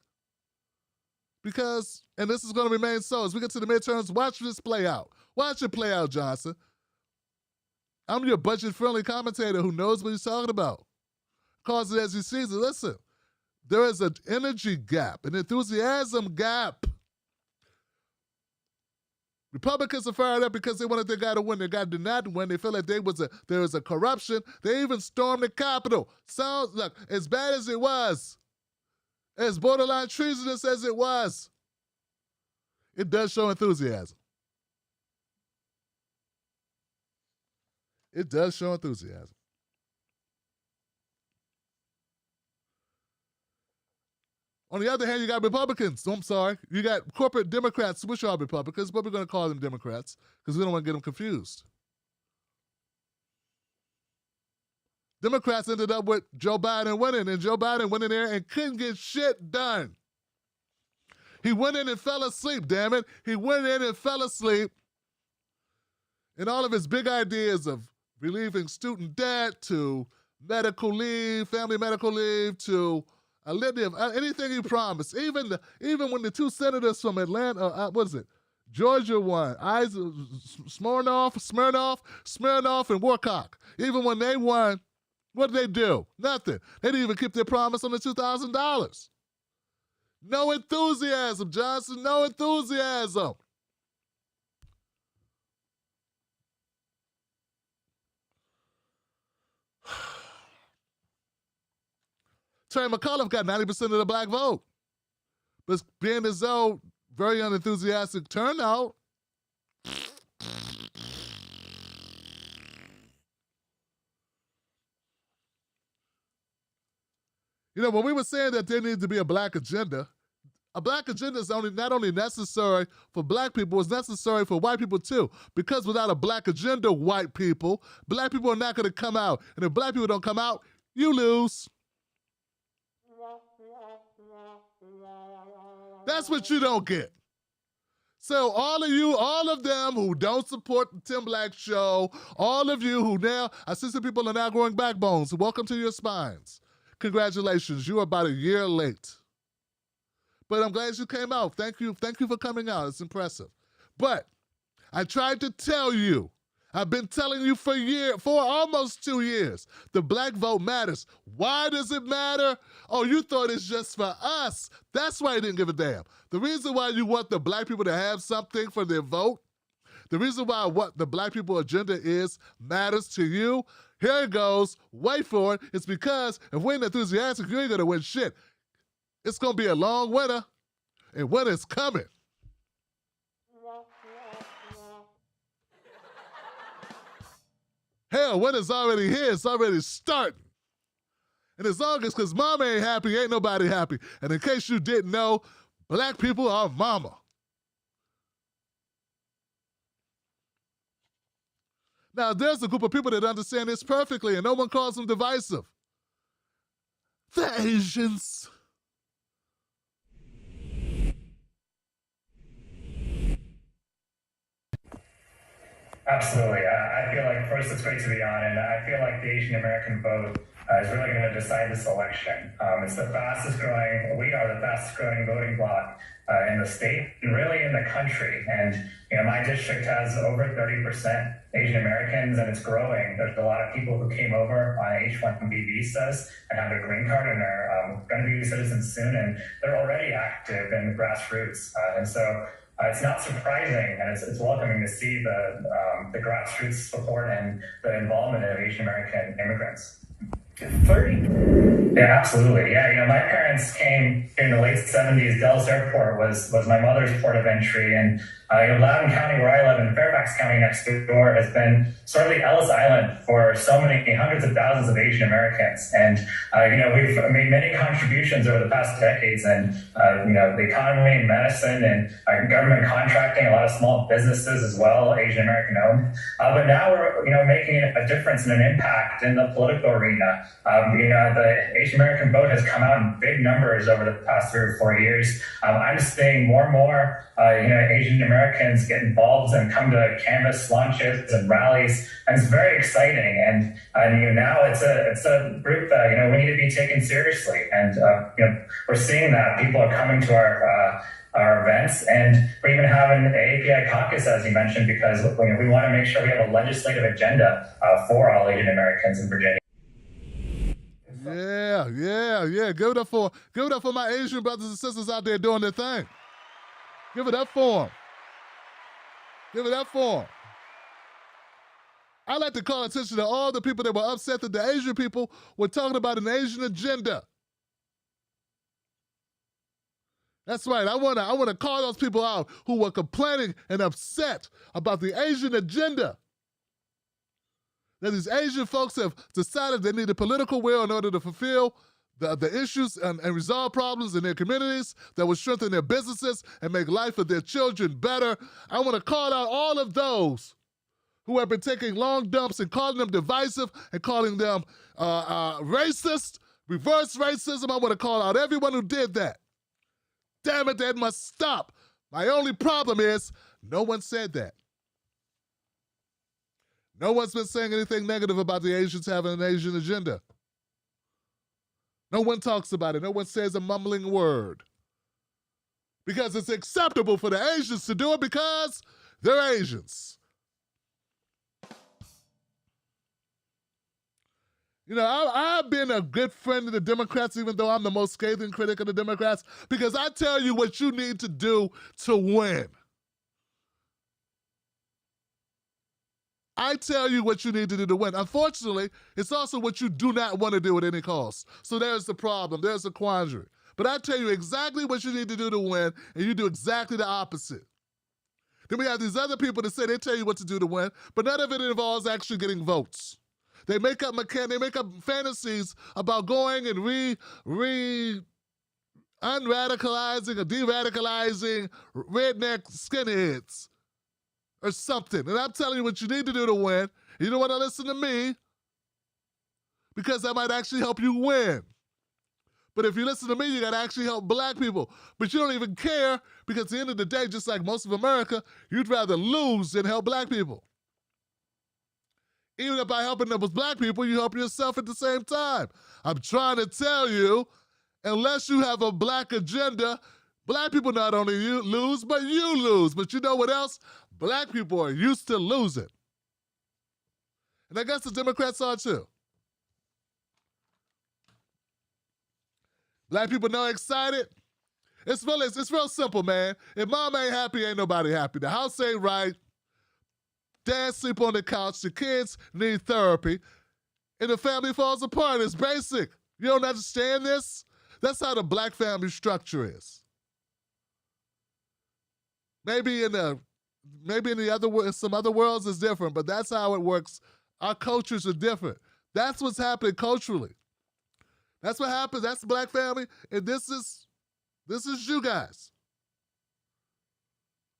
Because, and this is going to remain so, as we get to the midterms, watch this play out. Watch it play out, Johnson. I'm your budget-friendly commentator who knows what he's talking about. Calls it as he sees it. Listen, there is an energy gap, an enthusiasm gap. Republicans are fired up because they wanted their guy to win. Their guy did not win. They feel like there was a corruption. They even stormed the Capitol. Sounds, look, as bad as it was, as borderline treasonous as it was, it does show enthusiasm. It does show enthusiasm. On the other hand, you got Republicans. I'm sorry. You got corporate Democrats, which are Republicans, but we're going to call them Democrats because we don't want to get them confused. Democrats ended up with Joe Biden winning, and Joe Biden went in there and couldn't get shit done. He went in and fell asleep, damn it. He went in and fell asleep. And all of his big ideas of relieving student debt to medical leave, family medical leave, to a litany of anything he promised. Even when the two senators from Atlanta, Georgia won, Smirnoff and Warcock. Even when they won, what did they do? Nothing. They didn't even keep their promise on the $2,000. No enthusiasm, Johnson, no enthusiasm. Terry McAuliffe got 90% of the black vote. But being as though very unenthusiastic turnout, you know, when we were saying that there needed to be a black agenda is not only necessary for black people, it's necessary for white people too. Because without a black agenda, black people are not going to come out. And if black people don't come out, you lose. That's what you don't get. So all of them who don't support the Tim Black Show, all of you who now, I see some people are now growing backbones. Welcome to your spines. Congratulations, you are about a year late. But I'm glad you came out. Thank you for coming out. It's impressive. But I tried to tell you, I've been telling you for almost 2 years, the black vote matters. Why does it matter? Oh, you thought it's just for us. That's why you didn't give a damn. The reason why you want the black people to have something for their vote, the reason why what the black people agenda is matters to you, here it goes, wait for it. It's because if we ain't enthusiastic, you ain't gonna win shit. It's gonna be a long winter, and winter's coming. Hell, winter's already here. It's already starting. And as long as, because mama ain't happy, ain't nobody happy. And in case you didn't know, black people are mama. Now, there's a group of people that understand this perfectly, and no one calls them divisive. The Asians. Absolutely. I feel like, first, it's great to be on, and I feel like the Asian American vote is really going to decide this election. It's the fastest growing, we are the fastest growing voting bloc in the state and really in the country. And, my district has over 30% Asian Americans, and it's growing. There's a lot of people who came over on H-1B visas and have a green card, and are going to be citizens soon, and they're already active in the grassroots. And so it's not surprising, and it's welcoming to see the grassroots support and the involvement of Asian American immigrants. 30? Yeah, absolutely. Yeah, my parents came in the late 70s. Dulles Airport was my mother's port of entry, and Loudoun County, where I live, and Fairfax County next door, has been sort of the Ellis Island for so many hundreds of thousands of Asian Americans. And we've made many contributions over the past decades, and the economy, medicine, and government contracting, a lot of small businesses as well, Asian American owned. But now we're making a difference and an impact in the political arena. The Asian American vote has come out in big numbers over the past 3 or 4 years. I'm seeing more and more Asian Americans get involved and come to canvas launches and rallies, and it's very exciting. And now it's a group that we need to be taken seriously. And we're seeing that people are coming to our events, and we're even having the API caucus, as you mentioned, because we want to make sure we have a legislative agenda for all Asian Americans in Virginia. Yeah. Give it up for my Asian brothers and sisters out there doing their thing. Give it up for them. I like to call attention to all the people that were upset that the Asian people were talking about an Asian agenda. That's right. I want to call those people out who were complaining and upset about the Asian agenda. That these Asian folks have decided they need a political will in order to fulfill the issues and resolve problems in their communities that will strengthen their businesses and make life of their children better. I want to call out all of those who have been taking long dumps and calling them divisive and calling them racist, reverse racism. I want to call out everyone who did that. Damn it, that must stop. My only problem is no one said that. No one's been saying anything negative about the Asians having an Asian agenda. No one talks about it. No one says a mumbling word. Because it's acceptable for the Asians to do it because they're Asians. I've been a good friend of the Democrats, even though I'm the most scathing critic of the Democrats, because I tell you what you need to do to win. I tell you what you need to do to win. Unfortunately, it's also what you do not want to do at any cost. So there's the problem. There's the quandary. But I tell you exactly what you need to do to win, and you do exactly the opposite. Then we have these other people that say they tell you what to do to win, but none of it involves actually getting votes. They make up fantasies about going and unradicalizing or de-radicalizing redneck skinheads or something. And I'm telling you what you need to do to win. You don't want to listen to me because that might actually help you win. But if you listen to me, you got to actually help black people. But you don't even care because at the end of the day, just like most of America, you'd rather lose than help black people. Even if by helping them with black people, you help yourself at the same time. I'm trying to tell you, unless you have a black agenda, black people not only lose, but you lose. But you know what else? Black people are used to losing. And I guess the Democrats are too. Black people know excited. It's real simple, man. If mom ain't happy, ain't nobody happy. The house ain't right. Dad sleep on the couch. The kids need therapy. And the family falls apart. It's basic. You don't understand this? That's how the black family structure is. Maybe in some other worlds it's different, but that's how it works. Our cultures are different. That's what's happening culturally. That's what happens. That's the black family, and this is you guys.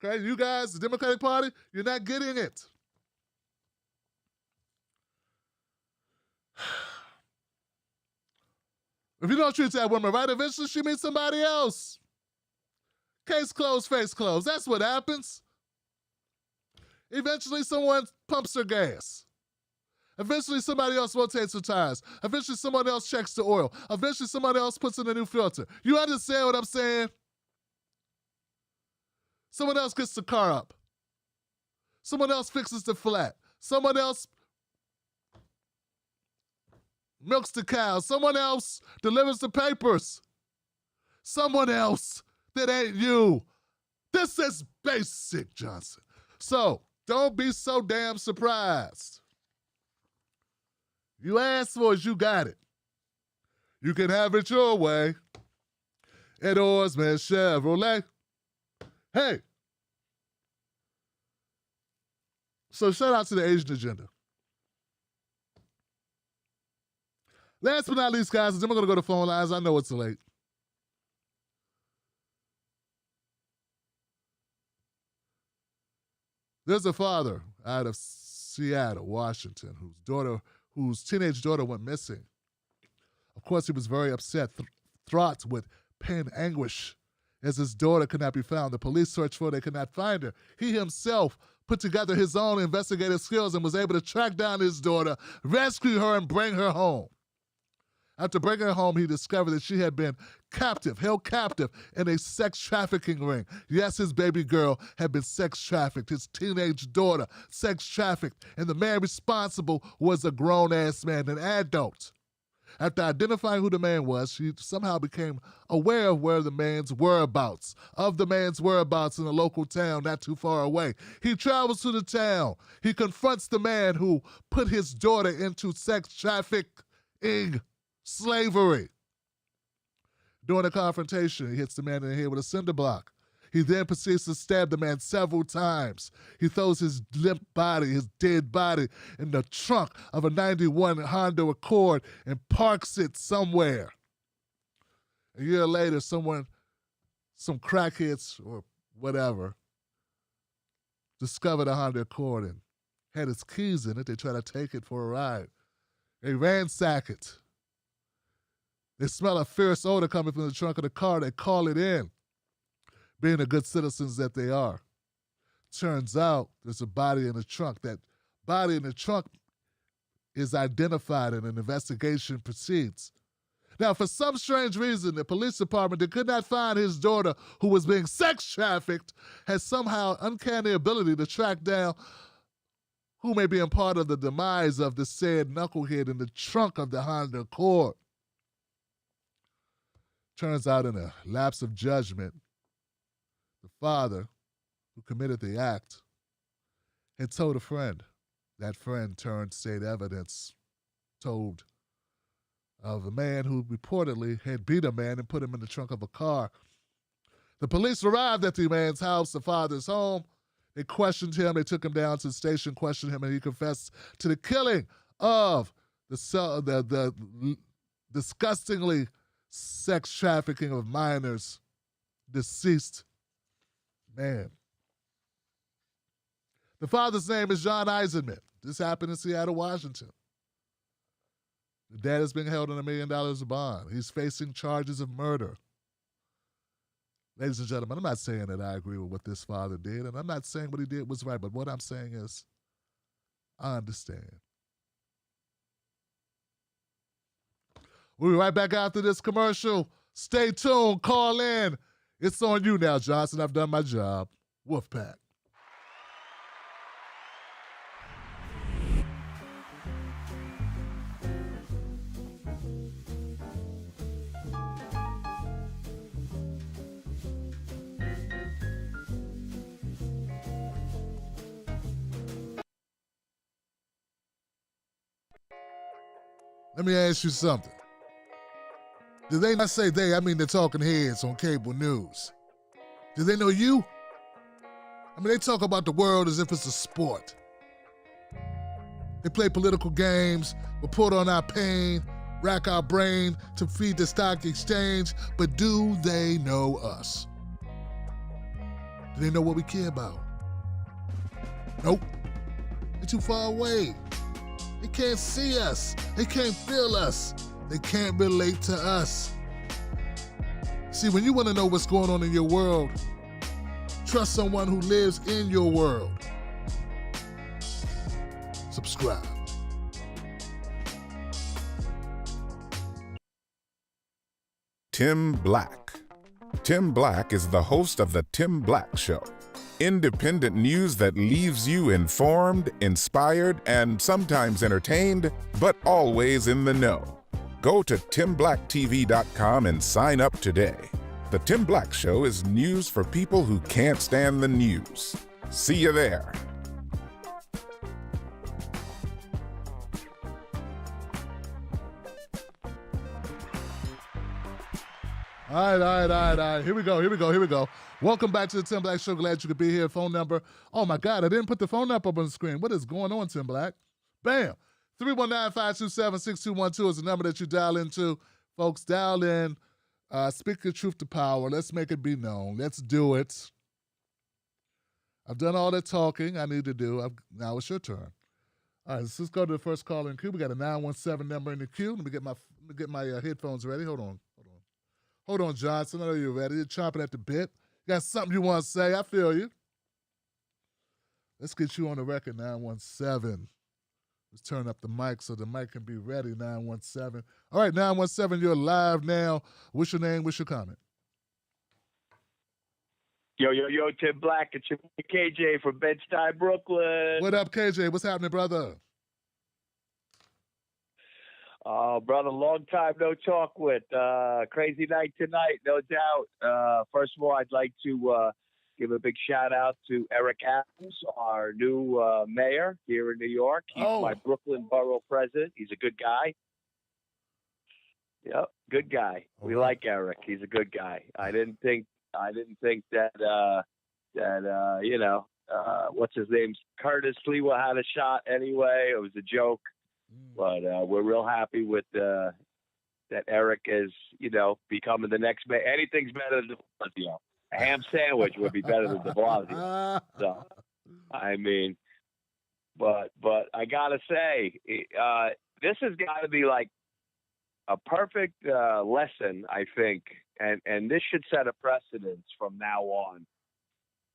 Okay, you guys, the Democratic Party, you're not getting it. If you don't treat that woman right, eventually she meets somebody else. Case closed, face closed. That's what happens. Eventually, someone pumps her gas. Eventually, somebody else rotates the tires. Eventually, someone else checks the oil. Eventually, somebody else puts in a new filter. You understand what I'm saying? Someone else gets the car up. Someone else fixes the flat. Someone else milks the cow. Someone else delivers the papers. Someone else that ain't you. This is basic, Johnson. So, don't be so damn surprised. You asked for it, you got it. You can have it your way. At Oarsman Chevrolet. Hey. So shout out to the Asian agenda. Last but not least, guys, then we're going to go to phone lines. I know it's late. There's a father out of Seattle, Washington, whose teenage daughter went missing. Of course, he was very upset, fraught with pain, anguish, as his daughter could not be found. The police searched for her, they could not find her. He himself put together his own investigative skills and was able to track down his daughter, rescue her, and bring her home. After bringing her home, he discovered that she had been held captive in a sex trafficking ring. Yes, his baby girl had been sex trafficked, his teenage daughter sex trafficked, and the man responsible was a grown-ass man, an adult. After identifying who the man was, she somehow became aware of the man's whereabouts in a local town not too far away. He travels to the town. He confronts the man who put his daughter into sex trafficking slavery. During the confrontation, he hits the man in the head with a cinder block. He then proceeds to stab the man several times. He throws his limp body, his dead body, in the trunk of a 91 Honda Accord and parks it somewhere. A year later, some crackheads or whatever, discovered a Honda Accord and had its keys in it. They try to take it for a ride. They ransack it. They smell a fierce odor coming from the trunk of the car. They call it in, being the good citizens that they are. Turns out there's a body in the trunk. That body in the trunk is identified and an investigation proceeds. Now, for some strange reason, the police department that could not find his daughter who was being sex trafficked has somehow uncanny ability to track down who may be a part of the demise of the said knucklehead in the trunk of the Honda Accord. Turns out in a lapse of judgment, the father who committed the act had told a friend. That friend turned state evidence, told of a man who reportedly had beat a man and put him in the trunk of a car. The police arrived at the man's house, the father's home. They questioned him. They took him down to the station, questioned him, and he confessed to the killing of the disgustingly sex trafficking of minors, deceased man. The father's name is John Eisenman. This happened in Seattle, Washington. The dad is being held on $1 million of bond. He's facing charges of murder. Ladies and gentlemen, I'm not saying that I agree with what this father did, and I'm not saying what he did was right, but what I'm saying is I understand. We'll be right back after this commercial. Stay tuned. Call in. It's on you now, Johnson. I've done my job. Wolfpack. Let me ask you something. Did they not say they? I mean the talking heads on cable news. Do they know you? I mean, they talk about the world as if it's a sport. They play political games, report on our pain, rack our brain to feed the stock exchange, but do they know us? Do they know what we care about? Nope. They're too far away. They can't see us. They can't feel us. They can't relate to us. See, when you want to know what's going on in your world, trust someone who lives in your world. subscribe. Tim Black. Tim Black is the host of The Tim Black Show. Independent news that leaves you informed, inspired, and sometimes entertained, but always in the know. Go to timblacktv.com and sign up today. The Tim Black Show is news for people who can't stand the news. See you there. All right. Here we go. Welcome back to the Tim Black Show. Glad you could be here. Phone number. Oh, my God. I didn't put the phone up on the screen. What is going on, Tim Black? Bam. 319-527-6212 is the number that you dial into. Folks, dial in. Speak your truth to power. Let's make it be known. Let's do it. I've done all the talking I need to do. Now it's your turn. All right, let's go to the first caller in queue. We got a 917 number in the queue. Let me get my headphones ready. Hold on, Johnson. I know you're ready. You're chomping at the bit. You got something you want to say. I feel you. Let's get you on the record, 917. Let's turn up the mic so the mic can be ready, 917. All right, 917, you're live now. What's your name? What's your comment? Yo, Tim Black. It's your boy KJ from Bed-Stuy, Brooklyn. What up, KJ? What's happening, brother? Brother, long time no talk with. Crazy night tonight, no doubt. First of all, I'd like to give a big shout out to Eric Adams, our new mayor here in New York. He's my Brooklyn borough president. He's a good guy. Yep, good guy. We like Eric. He's a good guy. I didn't think that what's his name, Curtis Lewa had a shot anyway. It was a joke. But we're real happy with that Eric is, becoming the next mayor. Anything's better than de Blasio. A ham sandwich would be better than de Blasio. So, I mean, but I gotta say, this has got to be like a perfect lesson, I think, and this should set a precedence from now on.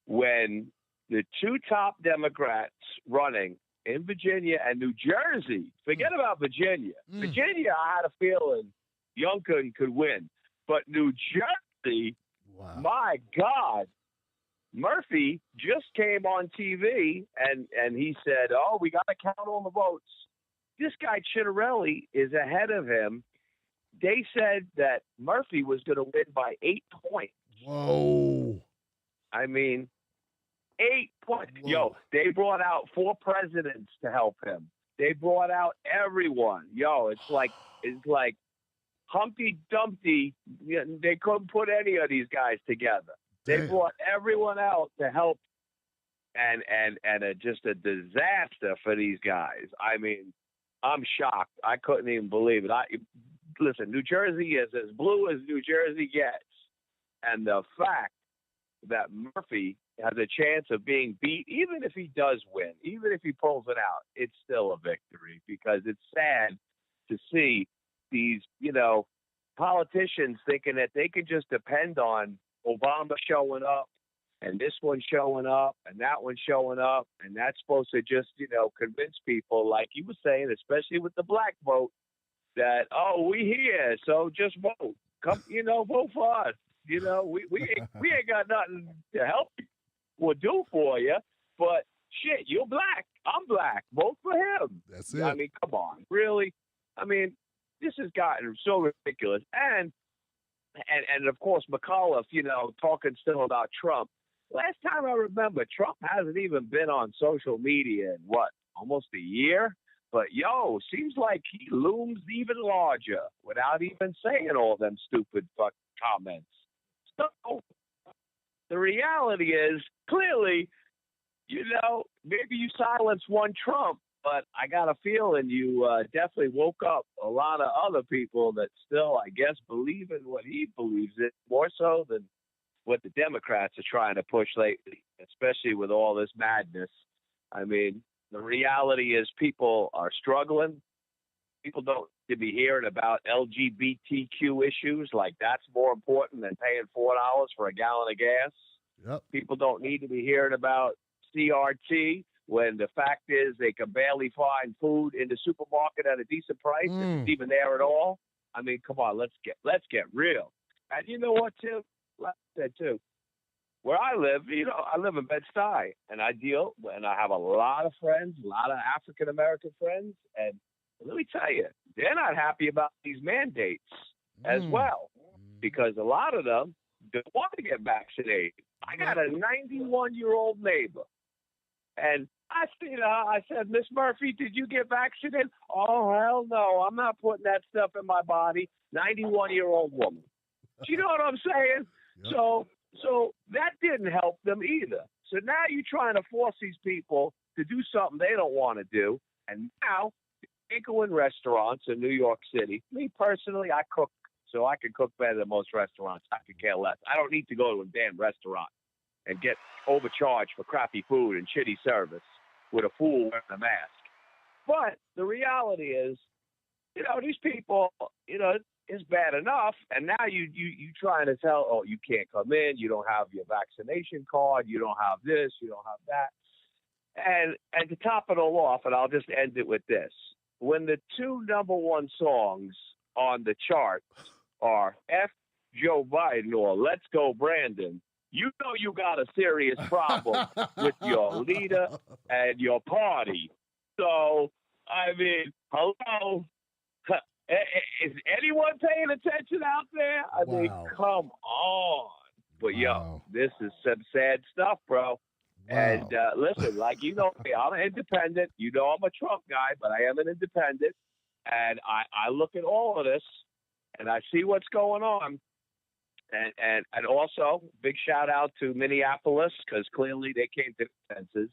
When the two top Democrats running in Virginia and New Jersey, forget about Virginia. Virginia, I had a feeling Youngkin could win. But New Jersey, my God, Murphy just came on TV and he said, we got to count all the votes. This guy Chittarelli is ahead of him. They said that Murphy was going to win by 8 points. Whoa. I mean, 8 points. Whoa. Yo, they brought out 4 presidents to help him. They brought out everyone. Yo, it's like Humpty Dumpty. They couldn't put any of these guys together. Damn. They brought everyone out to help, and just a disaster for these guys. I mean, I'm shocked. I couldn't even believe it. Listen, New Jersey is as blue as New Jersey gets, and the fact that Murphy has a chance of being beat, even if he does win, even if he pulls it out, it's still a victory, because it's sad to see these, politicians thinking that they can just depend on Obama showing up and this one showing up and that one showing up, and that's supposed to just, convince people, like you were saying, especially with the black vote, that, we here, so just vote. Come, vote for us. We ain't got nothing to help you or do for you, but shit, you're black. I'm black. Vote for him. That's it. I mean, come on. Really? I mean, this has gotten so ridiculous. And of course, McAuliffe, talking still about Trump. Last time I remember, Trump hasn't even been on social media in, almost a year? But, seems like he looms even larger without even saying all them stupid fucking comments. So the reality is, clearly, maybe you silenced one Trump, but I got a feeling you definitely woke up a lot of other people that still, I guess, believe in what he believes in, more so than what the Democrats are trying to push lately, especially with all this madness. I mean, the reality is people are struggling. People don't need to be hearing about LGBTQ issues, like that's more important than paying $4 for a gallon of gas. Yep. People don't need to be hearing about CRT when the fact is they can barely find food in the supermarket at a decent price, if it's even there at all. I mean, come on, let's get real. And you know what, Tim? Like I said too, where I live, I live in Bed-Stuy, and I have a lot of friends, a lot of African American friends, and let me tell you, they're not happy about these mandates as well, because a lot of them don't want to get vaccinated. I got a 91-year-old neighbor, and I said, Miss Murphy, did you get vaccinated? Oh, hell no, I'm not putting that stuff in my body. 91-year-old woman. Do you know what I'm saying? Yep. So that didn't help them either. So now you're trying to force these people to do something they don't want to do, and now they go in restaurants in New York City. Me personally, I cook, so I can cook better than most restaurants. I could care less. I don't need to go to a damn restaurant and get overcharged for crappy food and shitty service with a fool wearing a mask. But the reality is, these people, it's bad enough, and now you trying to tell, oh, you can't come in, you don't have your vaccination card, you don't have this, you don't have that. And to top it all off, and I'll just end it with this, when the two #1 songs on the chart are F Joe Biden or Let's Go Brandon, you got a serious problem with your leader and your party. So, I mean, hello? Is anyone paying attention out there? I mean, come on. But, this is some sad stuff, bro. Wow. And listen, like, I'm an independent. I'm a Trump guy, but I am an independent. And I look at all of this, and I see what's going on. And also, big shout out to Minneapolis, because clearly they came to the senses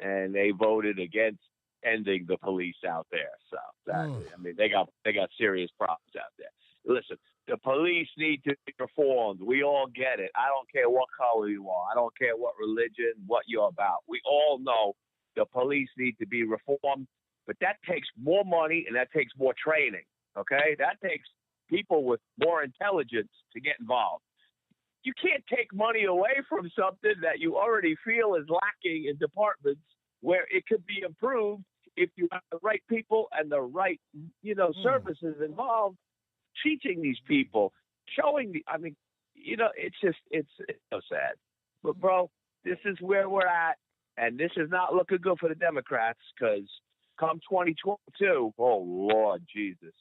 and they voted against ending the police out there. So I mean, they got serious problems out there. Listen, the police need to be reformed. We all get it. I don't care what color you are. I don't care what religion, what you're about. We all know the police need to be reformed, but that takes more money and that takes more training. Okay, that takes people with more intelligence to get involved. You can't take money away from something that you already feel is lacking in departments where it could be improved if you have the right people and the right, services involved, teaching these people, showing it's so sad. But bro, this is where we're at, and this is not looking good for the Democrats, because come 2022, oh Lord Jesus,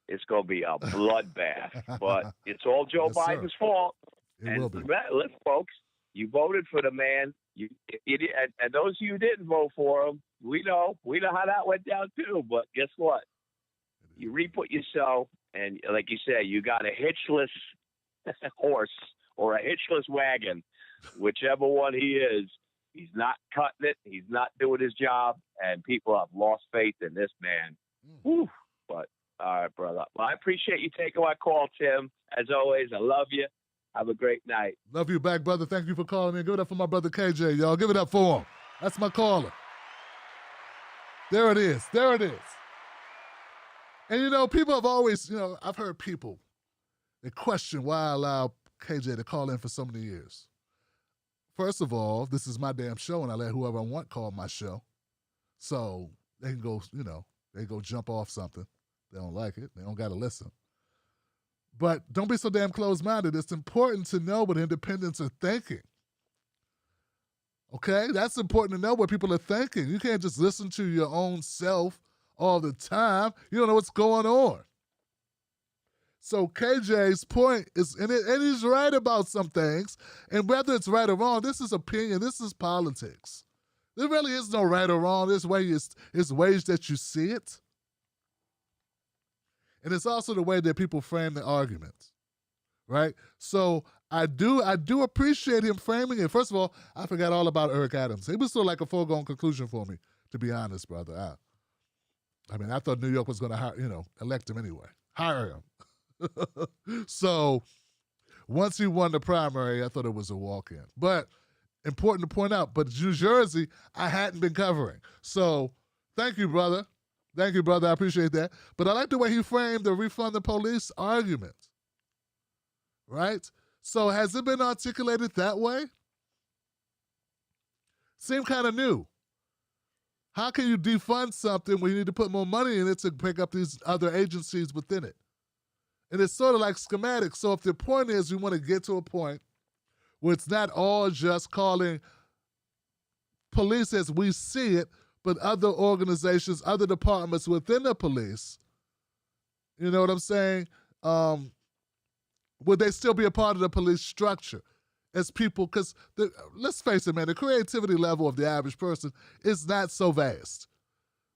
it's going to be a bloodbath. But it's all Joe Biden's fault. Listen, folks, you voted for the man. And those of you who didn't vote for him, we know how that went down too. But guess what? You reap what you sow, and like you say, you got a hitchless horse or a hitchless wagon, whichever one he is. He's not cutting it. He's not doing his job, and people have lost faith in this man. Whew. But all right, brother. Well, I appreciate you taking my call, Tim. As always, I love you. Have a great night. Love you back, brother. Thank you for calling in. Give it up for my brother KJ, y'all. Give it up for him. That's my caller. There it is. There it is. And, people have always, I've heard people, they question why I allow KJ to call in for so many years. First of all, this is my damn show, and I let whoever I want call my show. So they can go, they go jump off something. They don't like it. They don't got to listen. But don't be so damn closed-minded. It's important to know what independents are thinking. Okay? That's important to know what people are thinking. You can't just listen to your own self all the time. You don't know what's going on. So KJ's point is, and he's right about some things, and whether it's right or wrong, this is opinion, this is politics. There really is no right or wrong. This way is ways that you see it. And it's also the way that people frame the arguments, right? So I do appreciate him framing it. First of all, I forgot all about Eric Adams. It was sort of like a foregone conclusion for me, to be honest, brother. I thought New York was going to elect him anyway, hire him. So once he won the primary, I thought it was a walk-in. But important to point out, but New Jersey, I hadn't been covering. So thank you, brother. Thank you, brother. I appreciate that. But I like the way he framed the refund the police argument. Right? So has it been articulated that way? Seemed kind of new. How can you defund something when you need to put more money in it to pick up these other agencies within it? And it's sort of like schematics. So if the point is we want to get to a point where it's not all just calling police as we see it, but other organizations, other departments within the police, you know what I'm saying? Would they still be a part of the police structure as people? Because let's face it, man, the creativity level of the average person is not so vast.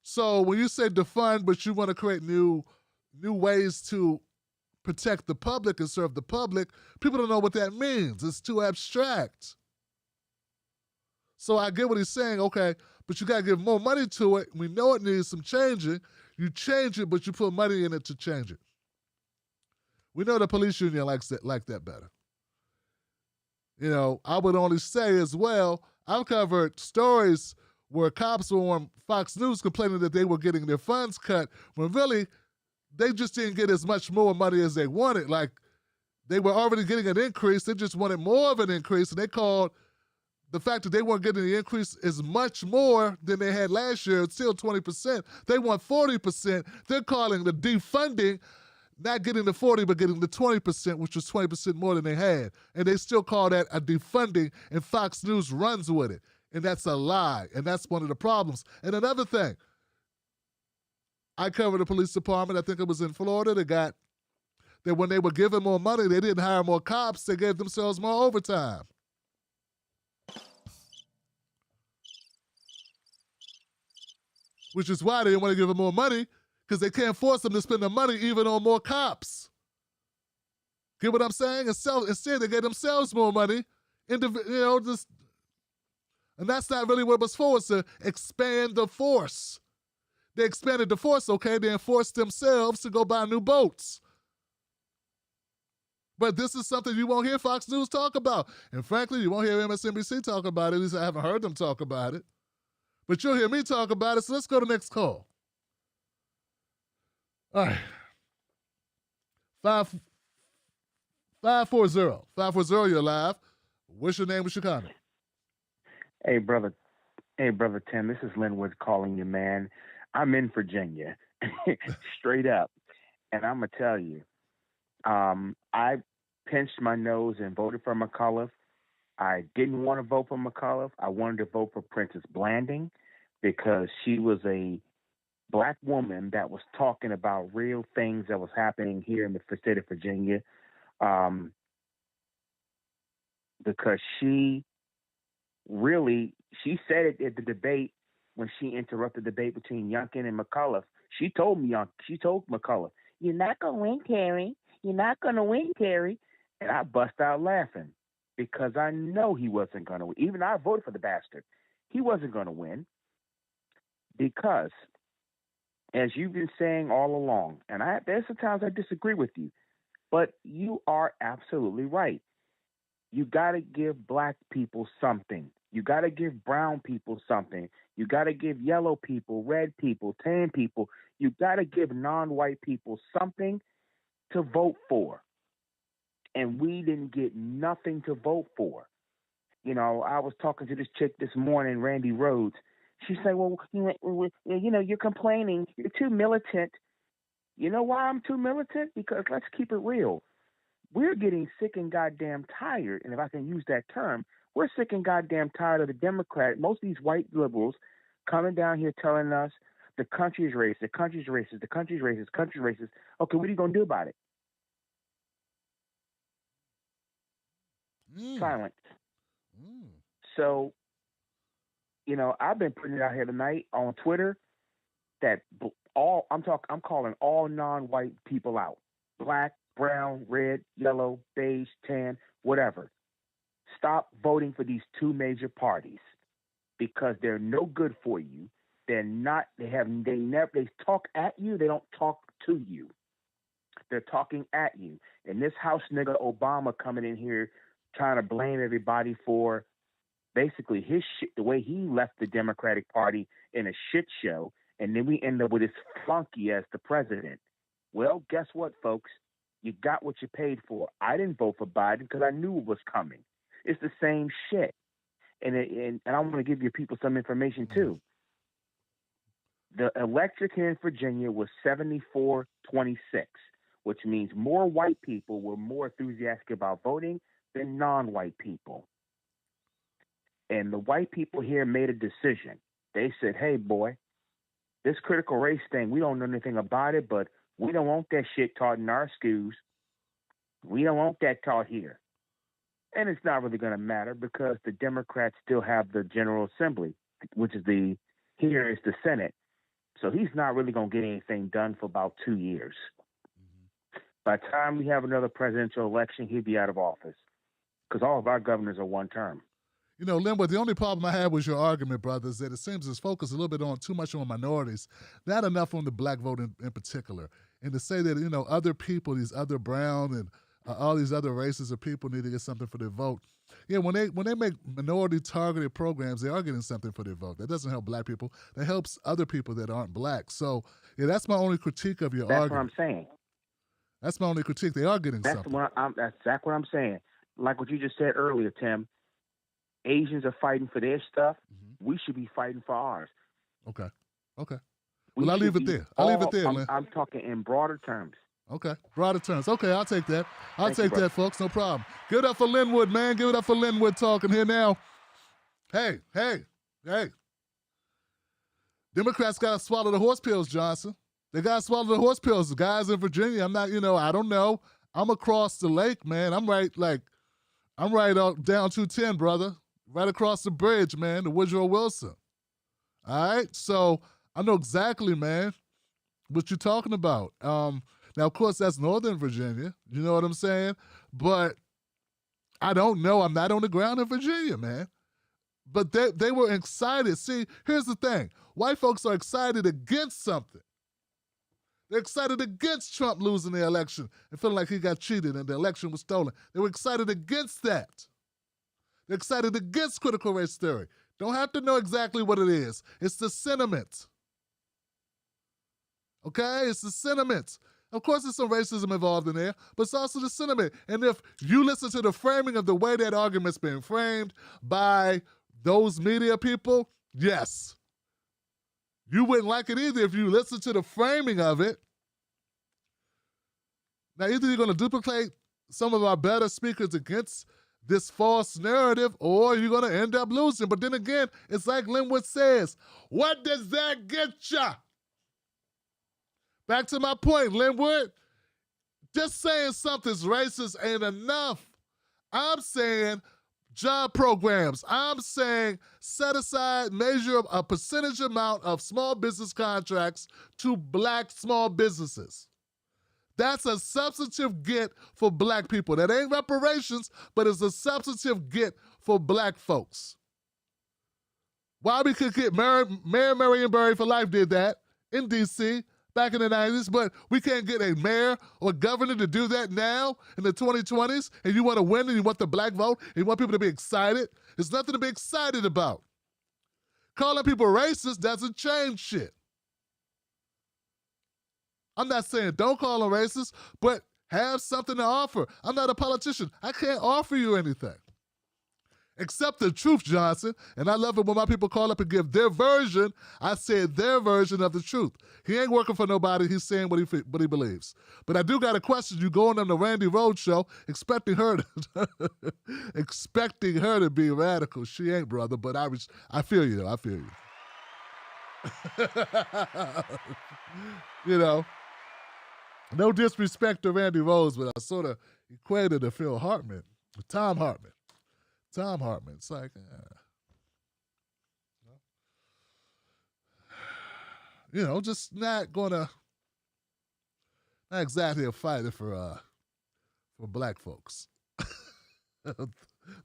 So when you say defund, but you want to create new ways to protect the public and serve the public, people don't know what that means. It's too abstract. So I get what he's saying, okay, but you got to give more money to it. We know it needs some changing. You change it, but you put money in it to change it. We know the police union likes that better. You know, I would only say as well, I've covered stories where cops were on Fox News complaining that they were getting their funds cut when really they just didn't get as much more money as they wanted. Like, they were already getting an increase. They just wanted more of an increase, and they called the fact that they weren't getting the increase is much more than they had last year. It's still 20%. They want 40%. They're calling the defunding not getting the 40, but getting the 20%, which was 20% more than they had. And they still call that a defunding, and Fox News runs with it. And that's a lie, and that's one of the problems. And another thing, I covered the police department, I think it was in Florida, that when they were giving more money, they didn't hire more cops, they gave themselves more overtime. Which is why they didn't want to give them more money, because they can't force them to spend the money even on more cops. Get what I'm saying? Instead, they gave themselves more money, and that's not really what it was for. It's to expand the force. They expanded the force, okay? They enforced themselves to go buy new boats. But this is something you won't hear Fox News talk about. And frankly, you won't hear MSNBC talk about it. At least I haven't heard them talk about it. But you'll hear me talk about it, so let's go to the next call. All right. 540. 540, you're live. What's your name? What's your comment? Hey, brother Tim. This is Linwood calling you, man. I'm in Virginia, straight up. And I'm going to tell you, I pinched my nose and voted for McAuliffe. I didn't want to vote for McAuliffe. I wanted to vote for Princess Blanding because she was a Black woman that was talking about real things that was happening here in the state of Virginia. Because she said it at the debate when she interrupted the debate between Youngkin and McAuliffe. She told McAuliffe, "You're not going to win, Terry. You're not going to win, Terry." And I bust out laughing because I know he wasn't going to win. Even I voted for the bastard. He wasn't going to win because, as you've been saying all along, and there's sometimes I disagree with you, but you are absolutely right. You got to give Black people something. You got to give brown people something. You got to give yellow people, red people, tan people. You got to give non-white people something to vote for. And we didn't get nothing to vote for. You know, I was talking to this chick this morning, Randy Rhodes. She said, "Well, you're complaining. You're too militant." You know why I'm too militant? Because let's keep it real. We're getting sick and goddamn tired, and if I can use that term, we're sick and goddamn tired of the Democrat, most of these white liberals coming down here telling us the country is racist, the country's racist, the country's racist, the country's racist. Okay, what are you going to do about it? Silence. So, I've been putting it out here tonight on Twitter that I'm calling all non-white people out. Black, brown, red, yellow, beige, tan, whatever. Stop voting for these two major parties because they're no good for you. They talk at you, they don't talk to you. They're talking at you. And this house nigga Obama coming in here trying to blame everybody for basically his shit, the way he left the Democratic Party in a shit show, and then we end up with this flunky as the president. Well, guess what, folks? You got what you paid for. I didn't vote for Biden because I knew it was coming. It's the same shit. And I want to give your people some information too. The election here in Virginia was 74-26, which means more white people were more enthusiastic about voting than non-white people. And the white people here made a decision. They said, hey, boy, this critical race thing, we don't know anything about it, but we don't want that shit taught in our schools. We don't want that taught here. And it's not really going to matter because the Democrats still have the General Assembly, which is here is the Senate. So he's not really going to get anything done for about 2 years. Mm-hmm. By the time we have another presidential election, he'll be out of office because all of our governors are one term. You know, Linwood, the only problem I had was your argument, brother, is that it seems it's focused a little bit on too much on minorities, not enough on the black vote in particular. And to say that, you know, other people, these other brown and all these other races of people need to get something for their vote. Yeah, when they make minority-targeted programs, they are getting something for their vote. That doesn't help black people. That helps other people that aren't black. So, yeah, that's my only critique of your argument. That's what I'm saying. That's my only critique. They are getting something. That's exactly what I'm saying. Like what you just said earlier, Tim. Asians are fighting for their stuff. Mm-hmm. We should be fighting for ours. Okay. Well, I'll leave it there. Man. I'm talking in broader terms. Okay, broader terms. Okay, I'll take that. I'll take that, folks. No problem. Give it up for Linwood, man. Give it up for Linwood talking here now. Hey. Democrats got to swallow the horse pills, Johnson. They got to swallow the horse pills. The guys in Virginia, I'm not, I don't know. I'm across the lake, man. I'm right out down 210, brother. Right across the bridge, man, to Woodrow Wilson. All right? So I know exactly, man, what you're talking about. Now, of course, that's Northern Virginia. You know what I'm saying? But I don't know. I'm not on the ground in Virginia, man. But they were excited. See, here's the thing. White folks are excited against something. They're excited against Trump losing the election and feeling like he got cheated and the election was stolen. They were excited against that. They're excited against critical race theory. Don't have to know exactly what it is. It's the sentiment. Okay? It's the sentiment. Of course, there's some racism involved in there, but it's also the sentiment. And if you listen to the framing of the way that argument's being framed by those media people, yes. You wouldn't like it either if you listen to the framing of it. Now, either you're going to duplicate some of our better speakers against this false narrative, or you're going to end up losing. But then again, it's like Linwood says, what does that get ya? Back to my point, Linwood, just saying something's racist ain't enough. I'm saying job programs. I'm saying set aside, measure a percentage amount of small business contracts to black small businesses. That's a substantive get for black people. That ain't reparations, but it's a substantive get for black folks. Why we could get Mayor Marion Barry for Life did that in D.C. back in the 90s, but we can't get a mayor or governor to do that now in the 2020s, and you want to win and you want the black vote and you want people to be excited? There's nothing to be excited about. Calling people racist doesn't change shit. I'm not saying don't call them racist, but have something to offer. I'm not a politician. I can't offer you anything. Except the truth, Johnson. And I love it when my people call up and give their version. I said their version of the truth. He ain't working for nobody. He's saying what he believes. But I do got a question. You going on the Randy Rhoads show expecting her to be radical. She ain't, brother, but I feel you, though. I feel you. No disrespect to Randy Rhoads, but I sort of equated to Phil Hartman, Tom Hartman. It's like, just not exactly a fighter for black folks. The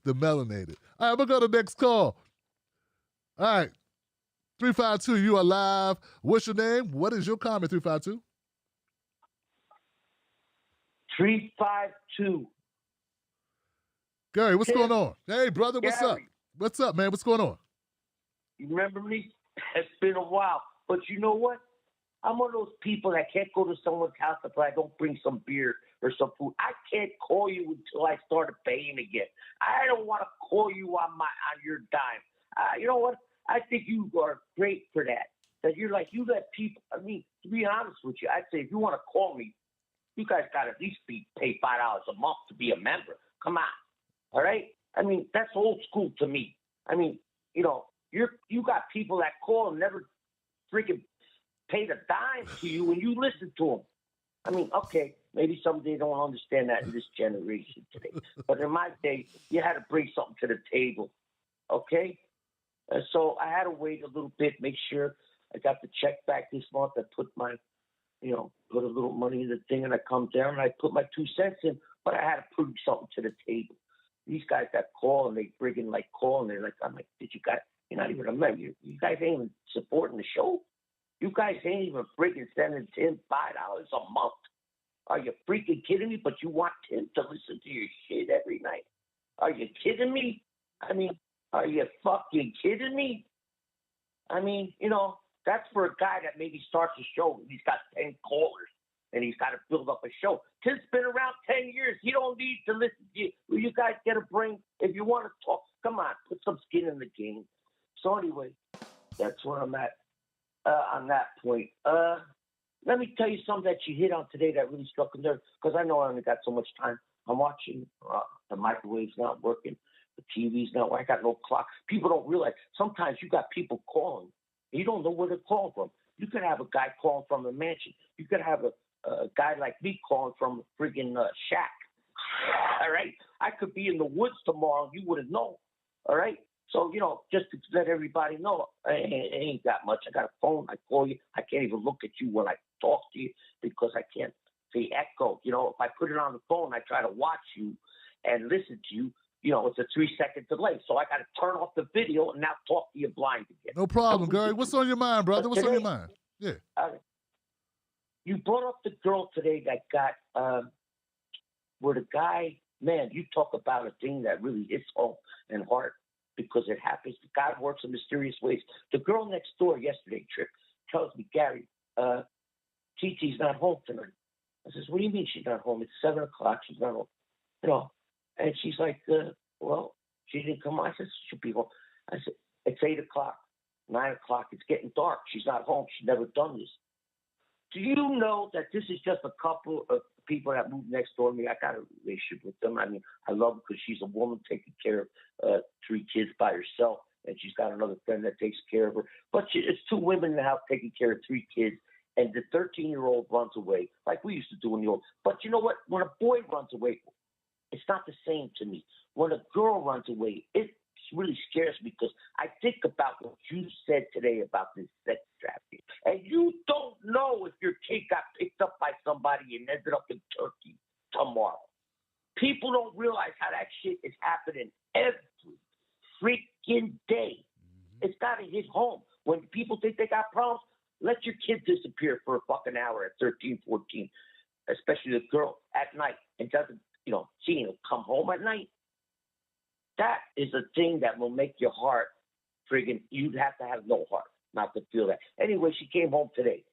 melanated. All right, we'll go to the next call. All right, 352, you are live. What's your name? What is your comment, 352? 352. Gary, what's going on? Hey, brother, what's up? What's up, man? What's going on? You remember me? It's been a while. But you know what? I'm one of those people that can't go to someone's house if I don't bring some beer or some food. I can't call you until I started paying again. I don't want to call you on your dime. You know what? I think you are great for that. that you're like, you let people, I mean, to be honest with you, I'd say if you want to call me, you guys got to at least pay $5 a month to be a member. Come on. All right? I mean, that's old school to me. I mean, you know, you got people that call and never freaking paid a dime to you when you listen to them. I mean, okay, maybe somebody don't understand that in this generation today. But in my day, you had to bring something to the table, okay? And so I had to wait a little bit, make sure I got the check back this month. I put my, you know, put a little money in the thing, and I come down and I put my 2 cents in, but I had to bring something to the table. These guys that call and they friggin' like call and they're like, I'm like, did you guys, you're not even a member. You guys ain't even supporting the show. You guys ain't even freaking sending Tim $5 a month. Are you freaking kidding me? But you want Tim to listen to your shit every night. Are you kidding me? I mean, are you fucking kidding me? I mean, you know, that's for a guy that maybe starts a show and he's got 10 callers and he's got to build up a show. Tim's been around 10 years. He don't need to listen to you. You guys got to bring, if you want to talk, come on, put some skin in the game. So anyway, that's where I'm at on that point. Let me tell you something that you hit on today that really struck a nerve, because I know I only got so much time. I'm watching, the microwave's not working, the TV's not working, I got no clock. People don't realize sometimes you got people calling. You don't know where they're calling from. You could have a guy calling from a mansion. You could have a guy like me calling from a friggin' shack. All right? I could be in the woods tomorrow. You wouldn't know. All right? So, you know, just to let everybody know, I ain't that much. I got a phone. I call you. I can't even look at you when I talk to you because I can't say echo. You know, if I put it on the phone, I try to watch you and listen to you. You know, it's a 3-second delay. So I got to turn off the video and now talk to you blind again. No problem, Gary. What's on your mind, brother? What's on your mind? Yeah. You brought up the girl today that got, where the guy, man, you talk about a thing that really hits home and heart because it happens. God works in mysterious ways. The girl next door yesterday, Tripp, tells me, Gary, TT's not home tonight. I says, what do you mean she's not home? It's 7 o'clock. She's not home. You know, and she's like, well, she didn't come on. I said, she should be home. I said, it's 8 o'clock, 9 o'clock. It's getting dark. She's not home. She's never done this. Do you know that this is just a couple of people that moved next door to me? I got a relationship with them. I mean, I love her because she's a woman taking care of 3 kids by herself, and she's got another friend that takes care of her. But it's 2 women in the house taking care of 3 kids, and the 13-year-old runs away like we used to do in the old. But you know what? When a boy runs away, it's not the same to me. When a girl runs away, it really scares me because I think about what you said today about this sex trafficking. And you don't know if your kid got picked up by somebody and ended up in Turkey tomorrow. People don't realize how that shit is happening every freaking day. It's got to hit home. When people think they got problems, let your kid disappear for a fucking hour at 13, 14, especially the girl at night and doesn't, you know, seeing her come home at night. That is a thing that will make your heart friggin', you'd have to have no heart not to feel that. Anyway, she came home today,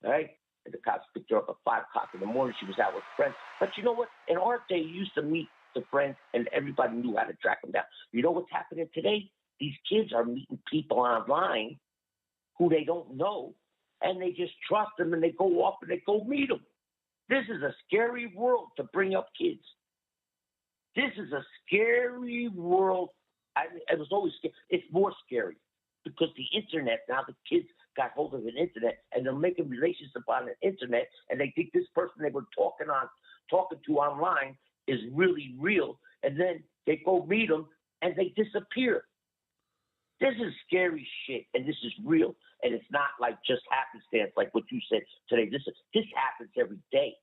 all right? And the cops picked her up at 5 o'clock in the morning. She was out with friends. But you know what? In our day, you used to meet the friends, and everybody knew how to track them down. You know what's happening today? These kids are meeting people online who they don't know, and they just trust them, and they go off and they go meet them. This is a scary world to bring up kids. This is a scary world. It was always scary. It's more scary because the internet, now the kids got hold of an internet and they're making relationships on the internet and they think this person they were talking to online is really real. And then they go meet them and they disappear. This is scary shit, and this is real, and it's not like just happenstance like what you said today. This happens every day.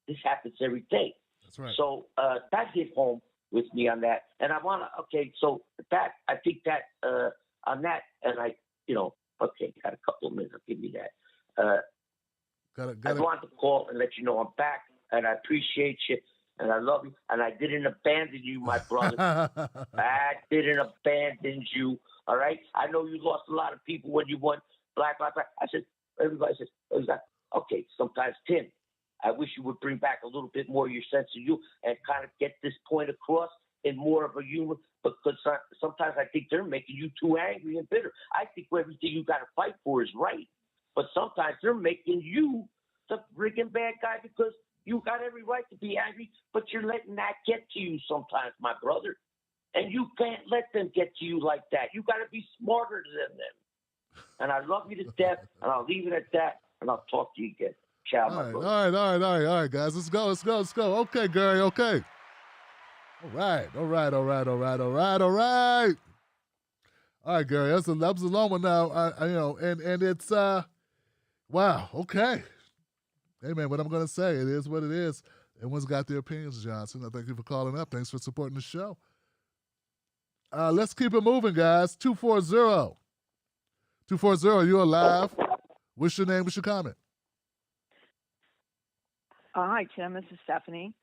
This happens every day. That's right. So that hit home with me on that. And I want to, okay, so that, I think that on that, and I, you know, okay, got a couple of minutes, I'll give you that. I wanted to call and let you know I'm back, and I appreciate you, and I love you, and I didn't abandon you, my brother. I didn't abandon you, all right? I know you lost a lot of people when you won Black. I said, everybody says, okay, sometimes Tim, I wish you would bring back a little bit more of your sense of you and kind of get this point across in more of a humor, because sometimes I think they're making you too angry and bitter. I think everything you got to fight for is right. But sometimes they're making you the friggin' bad guy because you got every right to be angry, but you're letting that get to you sometimes, my brother. And you can't let them get to you like that. You got to be smarter than them. And I love you to death, and I'll leave it at that, and I'll talk to you again. Ciao, my brother. All right, guys. Let's go. Okay, Gary, okay. All right. All right, Gary, that was a long one now. And it's, wow, okay. Hey, man, what I'm going to say, it is what it is. Everyone's got their opinions, Johnson. I thank you for calling up. Thanks for supporting the show. Let's keep it moving, guys. 240. 240, you're alive. What's your name? What's your comment? Hi, Tim. This is Stephanie.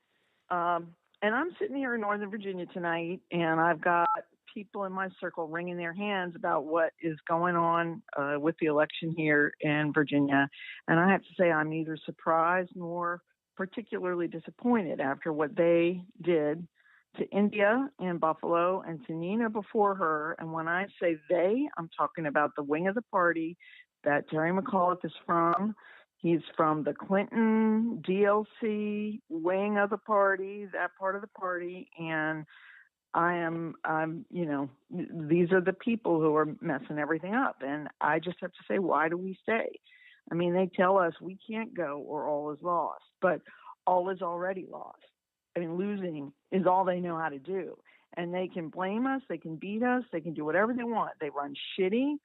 And I'm sitting here in Northern Virginia tonight, and I've got people in my circle wringing their hands about what is going on with the election here in Virginia. And I have to say I'm neither surprised nor particularly disappointed after what they did to India in Buffalo and to Nina before her. And when I say they, I'm talking about the wing of the party that Terry McAuliffe is from. He's from the Clinton DLC wing of the party, that part of the party. And I'm, these are the people who are messing everything up. And I just have to say, why do we stay? I mean, they tell us we can't go or all is lost, but all is already lost. I mean, losing is all they know how to do. And they can blame us, they can beat us, they can do whatever they want. They run shitty,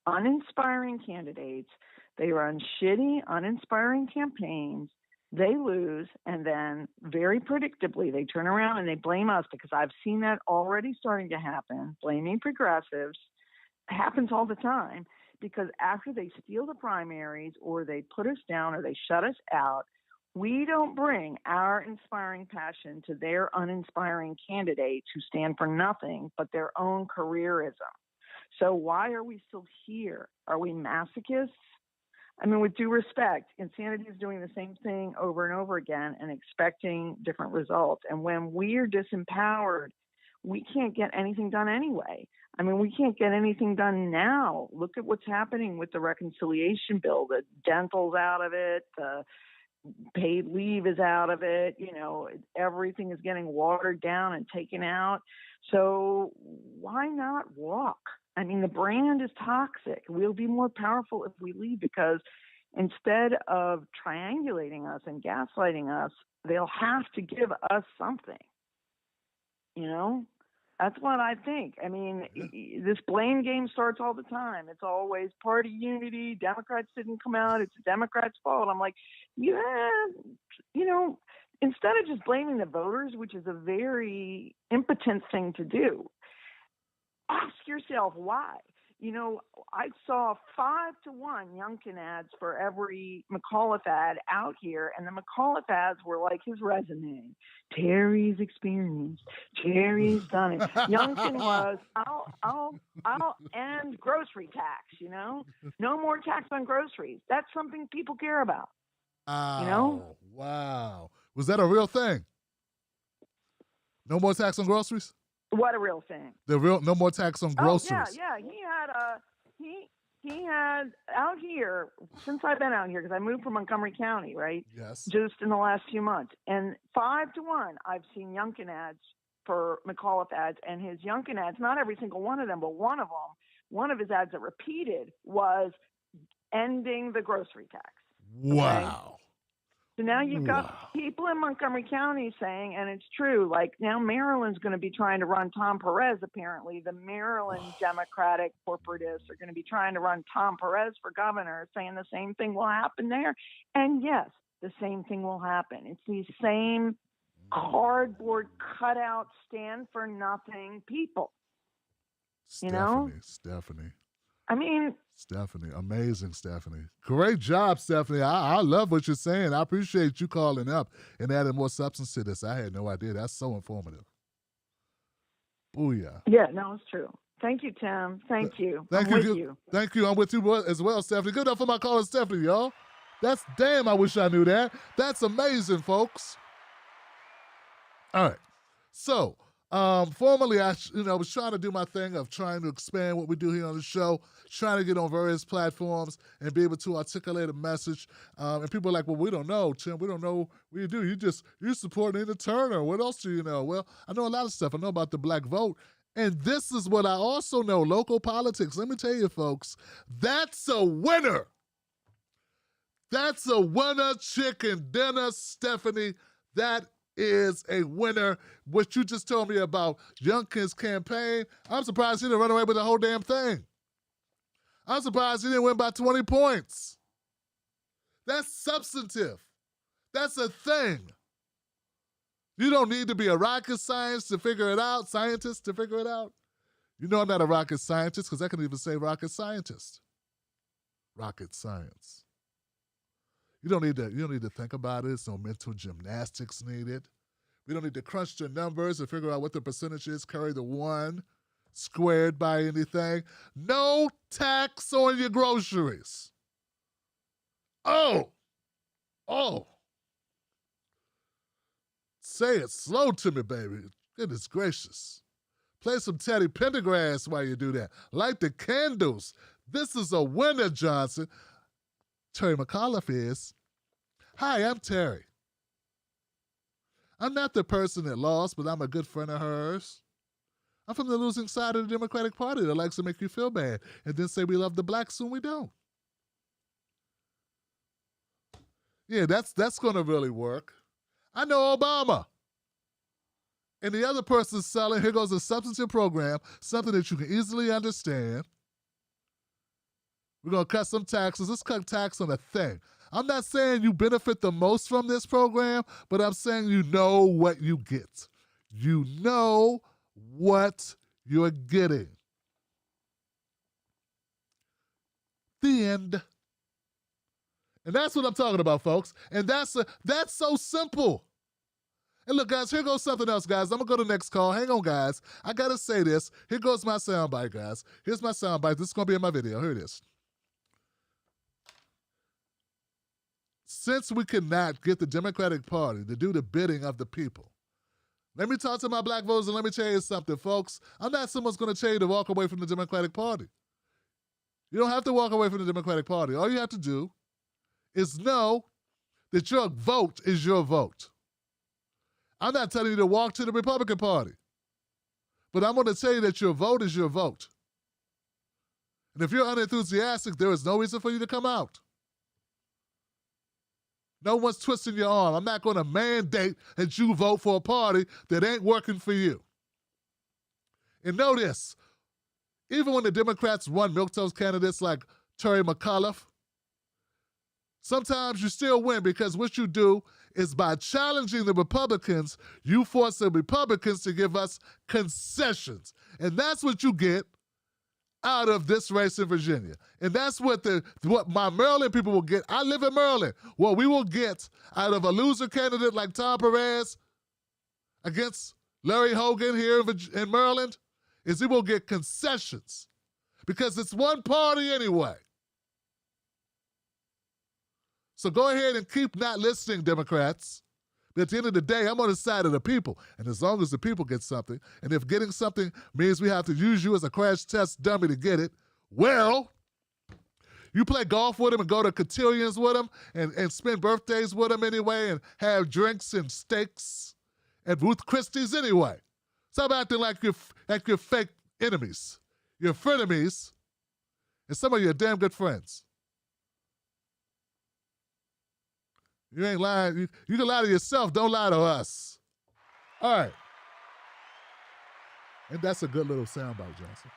uninspiring candidates. They run shitty, uninspiring campaigns. They lose, and then very predictably, they turn around and they blame us, because I've seen that already starting to happen. Blaming progressives happens all the time, because after they steal the primaries or they put us down or they shut us out, we don't bring our inspiring passion to their uninspiring candidates who stand for nothing but their own careerism. So why are we still here? Are we masochists? I mean, with due respect, insanity is doing the same thing over and over again and expecting different results. And when we are disempowered, we can't get anything done anyway. I mean, we can't get anything done now. Look at what's happening with the reconciliation bill. The dental's out of it. The paid leave is out of it. You know, everything is getting watered down and taken out. So why not walk? I mean, the brand is toxic. We'll be more powerful if we leave, because instead of triangulating us and gaslighting us, they'll have to give us something. You know, that's what I think. I mean, this blame game starts all the time. It's always party unity. Democrats didn't come out. It's the Democrats' fault. I'm like, yeah, you know, instead of just blaming the voters, which is a very impotent thing to do, ask yourself why. You know, I saw 5-to-1 Youngkin ads for every McAuliffe ad out here, and the McAuliffe ads were like his resume. Terry's experienced. Terry's done it. Youngkin was, I'll end grocery tax. You know, no more tax on groceries. That's something people care about. You know? Wow. Was that a real thing? No more tax on groceries? What a real thing. No more tax on groceries. Oh, yeah. He had out here, since I've been out here, because I moved from Montgomery County, right? Yes. Just in the last few months. And 5-to-1, I've seen Youngkin ads for McAuliffe ads, and his Youngkin ads, not every single one of them, but one of them, one of his ads that repeated was ending the grocery tax. Wow. Okay? So now you've got people in Montgomery County saying, and it's true, like now Maryland's going to be trying to run Tom Perez, apparently. The Maryland Democratic corporatists are going to be trying to run Tom Perez for governor, saying the same thing will happen there. And yes, the same thing will happen. It's these same cardboard cutout, stand for nothing people. Stephanie. I mean, Stephanie, amazing, Stephanie. Great job, Stephanie. I love what you're saying. I appreciate you calling up and adding more substance to this. I had no idea. That's so informative. Booyah. Yeah, no, it's true. Thank you, Tim. Thank you. Thank you. Thank you. I'm with you as well, Stephanie. Good enough for my caller, Stephanie, y'all. That's damn, I wish I knew that. That's amazing, folks. All right. So, Formerly, I was trying to do my thing of trying to expand what we do here on the show, trying to get on various platforms and be able to articulate a message. And people are like, well, we don't know, Tim. We don't know what you do. You support Nina Turner. What else do you know? Well, I know a lot of stuff. I know about the black vote. And this is what I also know, local politics. Let me tell you, folks, that's a winner. That's a winner chicken dinner, Stephanie. That is a winner. What you just told me about Youngkin's campaign, I'm surprised he didn't run away with the whole damn thing. I'm surprised he didn't win by 20 points. That's substantive. That's a thing. You don't need to be a rocket scientist to figure it out, scientist to figure it out. You know I'm not a rocket scientist because I can even say rocket scientist. Rocket science. You don't need to think about it. There's no mental gymnastics needed. We don't need to crunch the numbers and figure out what the percentage is, carry the one squared by anything. No tax on your groceries. Oh. Say it slow to me, baby. Goodness gracious. Play some Teddy Pendergrass while you do that. Light the candles. This is a winner, Johnson. Terry McAuliffe is. Hi, I'm Terry. I'm not the person that lost, but I'm a good friend of hers. I'm from the losing side of the Democratic Party that likes to make you feel bad and then say we love the blacks when we don't. Yeah, that's going to really work. I know Obama. And the other person's selling, here goes a substantive program, something that you can easily understand. We're going to cut some taxes. Let's cut tax on a thing. I'm not saying you benefit the most from this program, but I'm saying you know what you get. You know what you're getting. The end. And that's what I'm talking about, folks. And that's so simple. And look, guys, here goes something else, guys. I'm going to go to the next call. Hang on, guys. I got to say this. Here goes my soundbite, guys. Here's my soundbite. This is going to be in my video. Here it is. Since we cannot get the Democratic Party to do the bidding of the people, let me talk to my black voters and let me tell you something, folks. I'm not someone's going to tell you to walk away from the Democratic Party. You don't have to walk away from the Democratic Party. All you have to do is know that your vote is your vote. I'm not telling you to walk to the Republican Party, but I'm going to tell you that your vote is your vote. And if you're unenthusiastic, there is no reason for you to come out. No one's twisting your arm. I'm not going to mandate that you vote for a party that ain't working for you. And know this, even when the Democrats run milquetoast candidates like Terry McAuliffe, sometimes you still win because what you do is by challenging the Republicans, you force the Republicans to give us concessions. And that's what you get out of this race in Virginia. And that's what my Maryland people will get. I live in Maryland. What we will get out of a loser candidate like Tom Perez against Larry Hogan here in Maryland is we will get concessions because it's one party anyway. So go ahead and keep not listening, Democrats. But at the end of the day, I'm on the side of the people. And as long as the people get something, and if getting something means we have to use you as a crash test dummy to get it, well, you play golf with them and go to cotillions with them and spend birthdays with them anyway and have drinks and steaks at Ruth Christie's anyway. Stop acting like you're fake enemies. You're frenemies, and some of you are damn good friends. You ain't lying. You can lie to yourself. Don't lie to us. All right. And that's a good little soundbite, Johnson.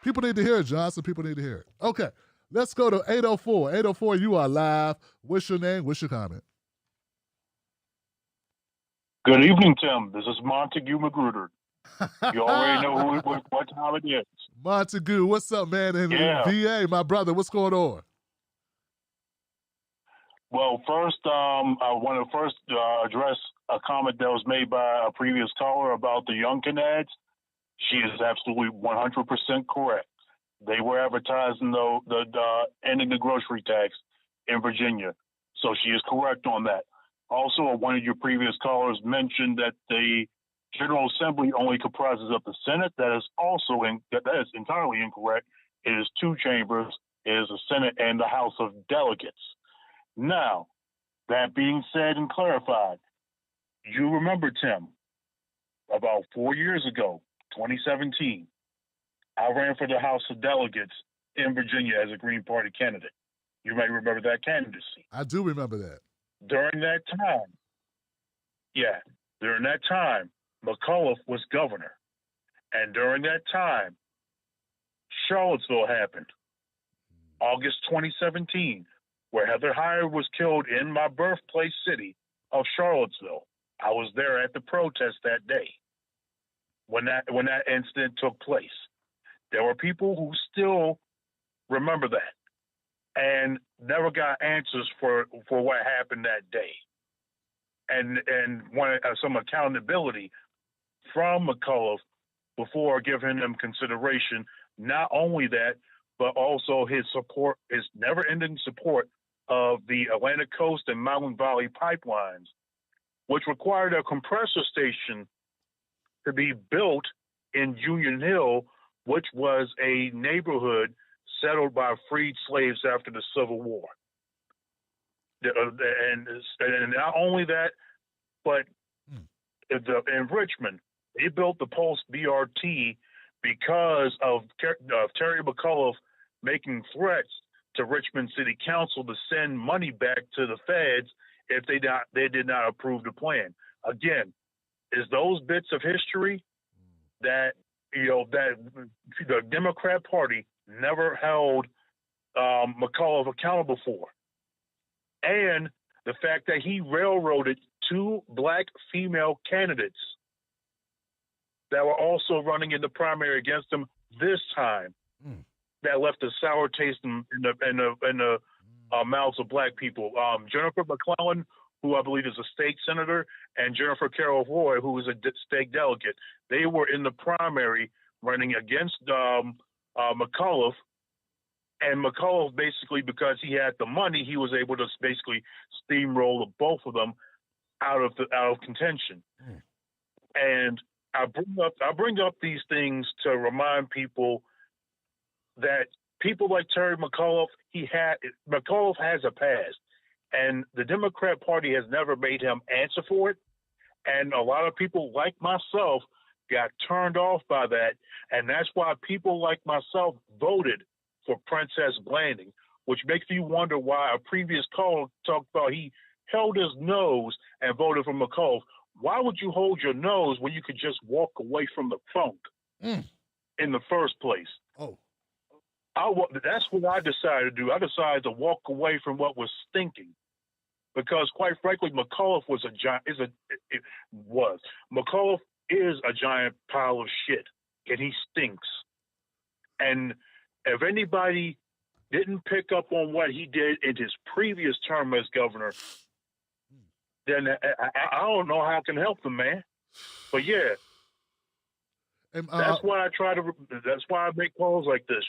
People need to hear it, Johnson. People need to hear it. Okay. Let's go to 804. 804, you are live. What's your name? What's your comment? Good evening, Tim. This is Montague Magruder. You already know what time it is. Montague, what's up, man? In VA, my brother, what's going on? Well, first, I want to address a comment that was made by a previous caller about the Youngkin ads. She is absolutely 100% correct. They were advertising the ending the grocery tax in Virginia, so she is correct on that. Also, one of your previous callers mentioned that the General Assembly only comprises of the Senate. That is entirely incorrect. It is 2 chambers. It is the Senate and the House of Delegates. Now, that being said and clarified, you remember, Tim, about 4 years ago, 2017, I ran for the House of Delegates in Virginia as a Green Party candidate. You may remember that candidacy. I do remember that. During that time, McAuliffe was governor. And during that time, Charlottesville happened. August 2017, where Heather Heyer was killed in my birthplace city of Charlottesville. I was there at the protest that day when that incident took place. There were people who still remember that and never got answers for what happened that day, and wanted some accountability from McAuliffe before giving him consideration. Not only that, but also his support, his never-ending support of the Atlantic Coast and Mountain Valley pipelines, which required a compressor station to be built in Union Hill, which was a neighborhood settled by freed slaves after the Civil War. And not only that, but in Richmond, they built the Pulse BRT because of Terry McAuliffe making threats to Richmond City Council to send money back to the feds if they did not approve the plan. Again, is those bits of history that that the Democrat Party never held McAuliffe accountable for, and the fact that he railroaded 2 black female candidates that were also running in the primary against him this time, that left a sour taste in the mouths of black people. Jennifer McClellan, who I believe is a state senator, and Jennifer Carroll Roy, who is a state delegate. They were in the primary running against McAuliffe, and McAuliffe, basically, because he had the money, he was able to basically steamroll the both of them out of contention. And I bring up these things to remind people that people like Terry McAuliffe, McAuliffe has a past, and the Democrat Party has never made him answer for it. And a lot of people like myself got turned off by that, and that's why people like myself voted for Princess Blanding, which makes you wonder why a previous caller talked about he held his nose and voted for McAuliffe. Why would you hold your nose when you could just walk away from the funk in the first place? That's what I decided to do. I decided to walk away from what was stinking, because, quite frankly, McAuliffe was McAuliffe is a giant pile of shit, and he stinks. And if anybody didn't pick up on what he did in his previous term as governor, then I don't know how I can help them, man. But yeah, that's why that's why I make calls like this,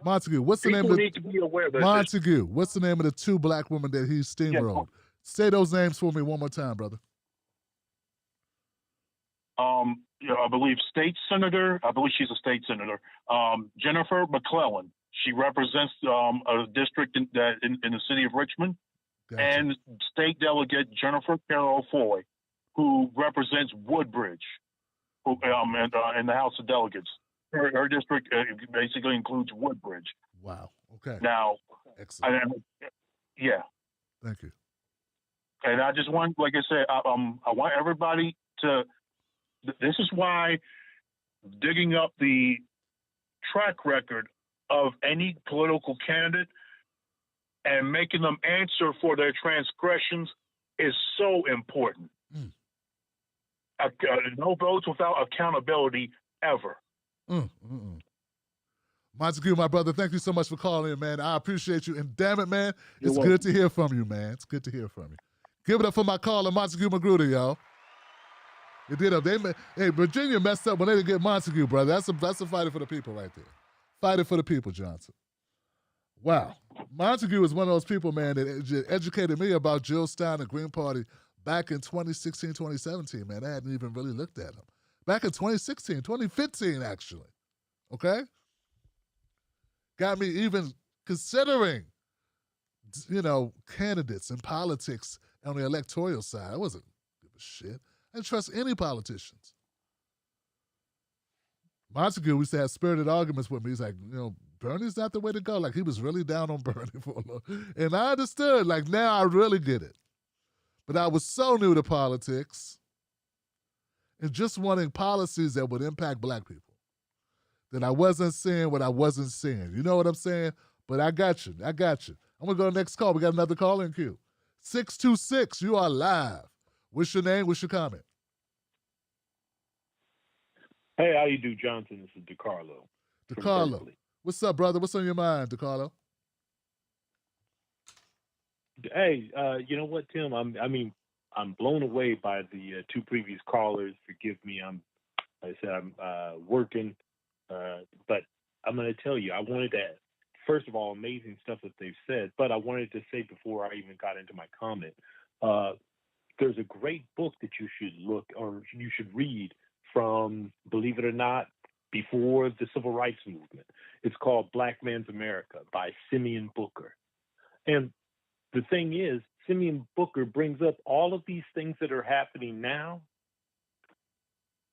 Montague, what's the name of people need to be aware that Montague, what's the name of the 2 black women that he steamrolled? Say those names for me one more time, brother. I believe state senator. I believe she's a state senator. Jennifer McClellan. She represents a district in the city of Richmond. Gotcha. And state delegate Jennifer Carroll Foy, who represents Woodbridge, who in the House of Delegates. Her district basically includes Woodbridge. Wow. Okay. Now, excellent. Yeah. Thank you. And I just want, like I said, I want everybody to. This is why digging up the track record of any political candidate and making them answer for their transgressions is so important. No votes without accountability ever. Montague, my brother, thank you so much for calling in, man. I appreciate you. And damn it, man, it's good to hear from you, man. It's good to hear from you. Give it up for my caller, Montague Magruder, y'all. They did up. Hey, Virginia messed up when they didn't get Montague, brother. That's a fighter for the people right there. Fighting for the people, Johnson. Wow. Montague is one of those people, man, that educated me about Jill Stein and Green Party back in 2016, 2017, man. I hadn't even really looked at them. Back in 2016, 2015, actually. Okay? Got me even considering, candidates in politics on the electoral side. I wasn't give a shit. I didn't trust any politicians. Montague used to have spirited arguments with me. He's like, Bernie's not the way to go. Like, he was really down on Bernie for a little. And I understood. Like, now I really get it. But I was so new to politics and just wanting policies that would impact black people that I wasn't seeing what I wasn't seeing. You know what I'm saying? But I got you. I'm going to go to the next call. We got another call in queue. 626, you are live. What's your name? What's your comment? Hey, how you do, Johnson? This is DeCarlo. DeCarlo. What's up, brother? What's on your mind, DeCarlo? Hey, you know what, Tim? I'm blown away by the two previous callers. Forgive me. I'm working, but I'm going to tell you, I wanted to, first of all, amazing stuff that they've said, but I wanted to say before I even got into my comment, there's a great book that you should you should read from, believe it or not, before the Civil Rights Movement. It's called Black Man's America by Simeon Booker. And the thing is, Simeon Booker brings up all of these things that are happening now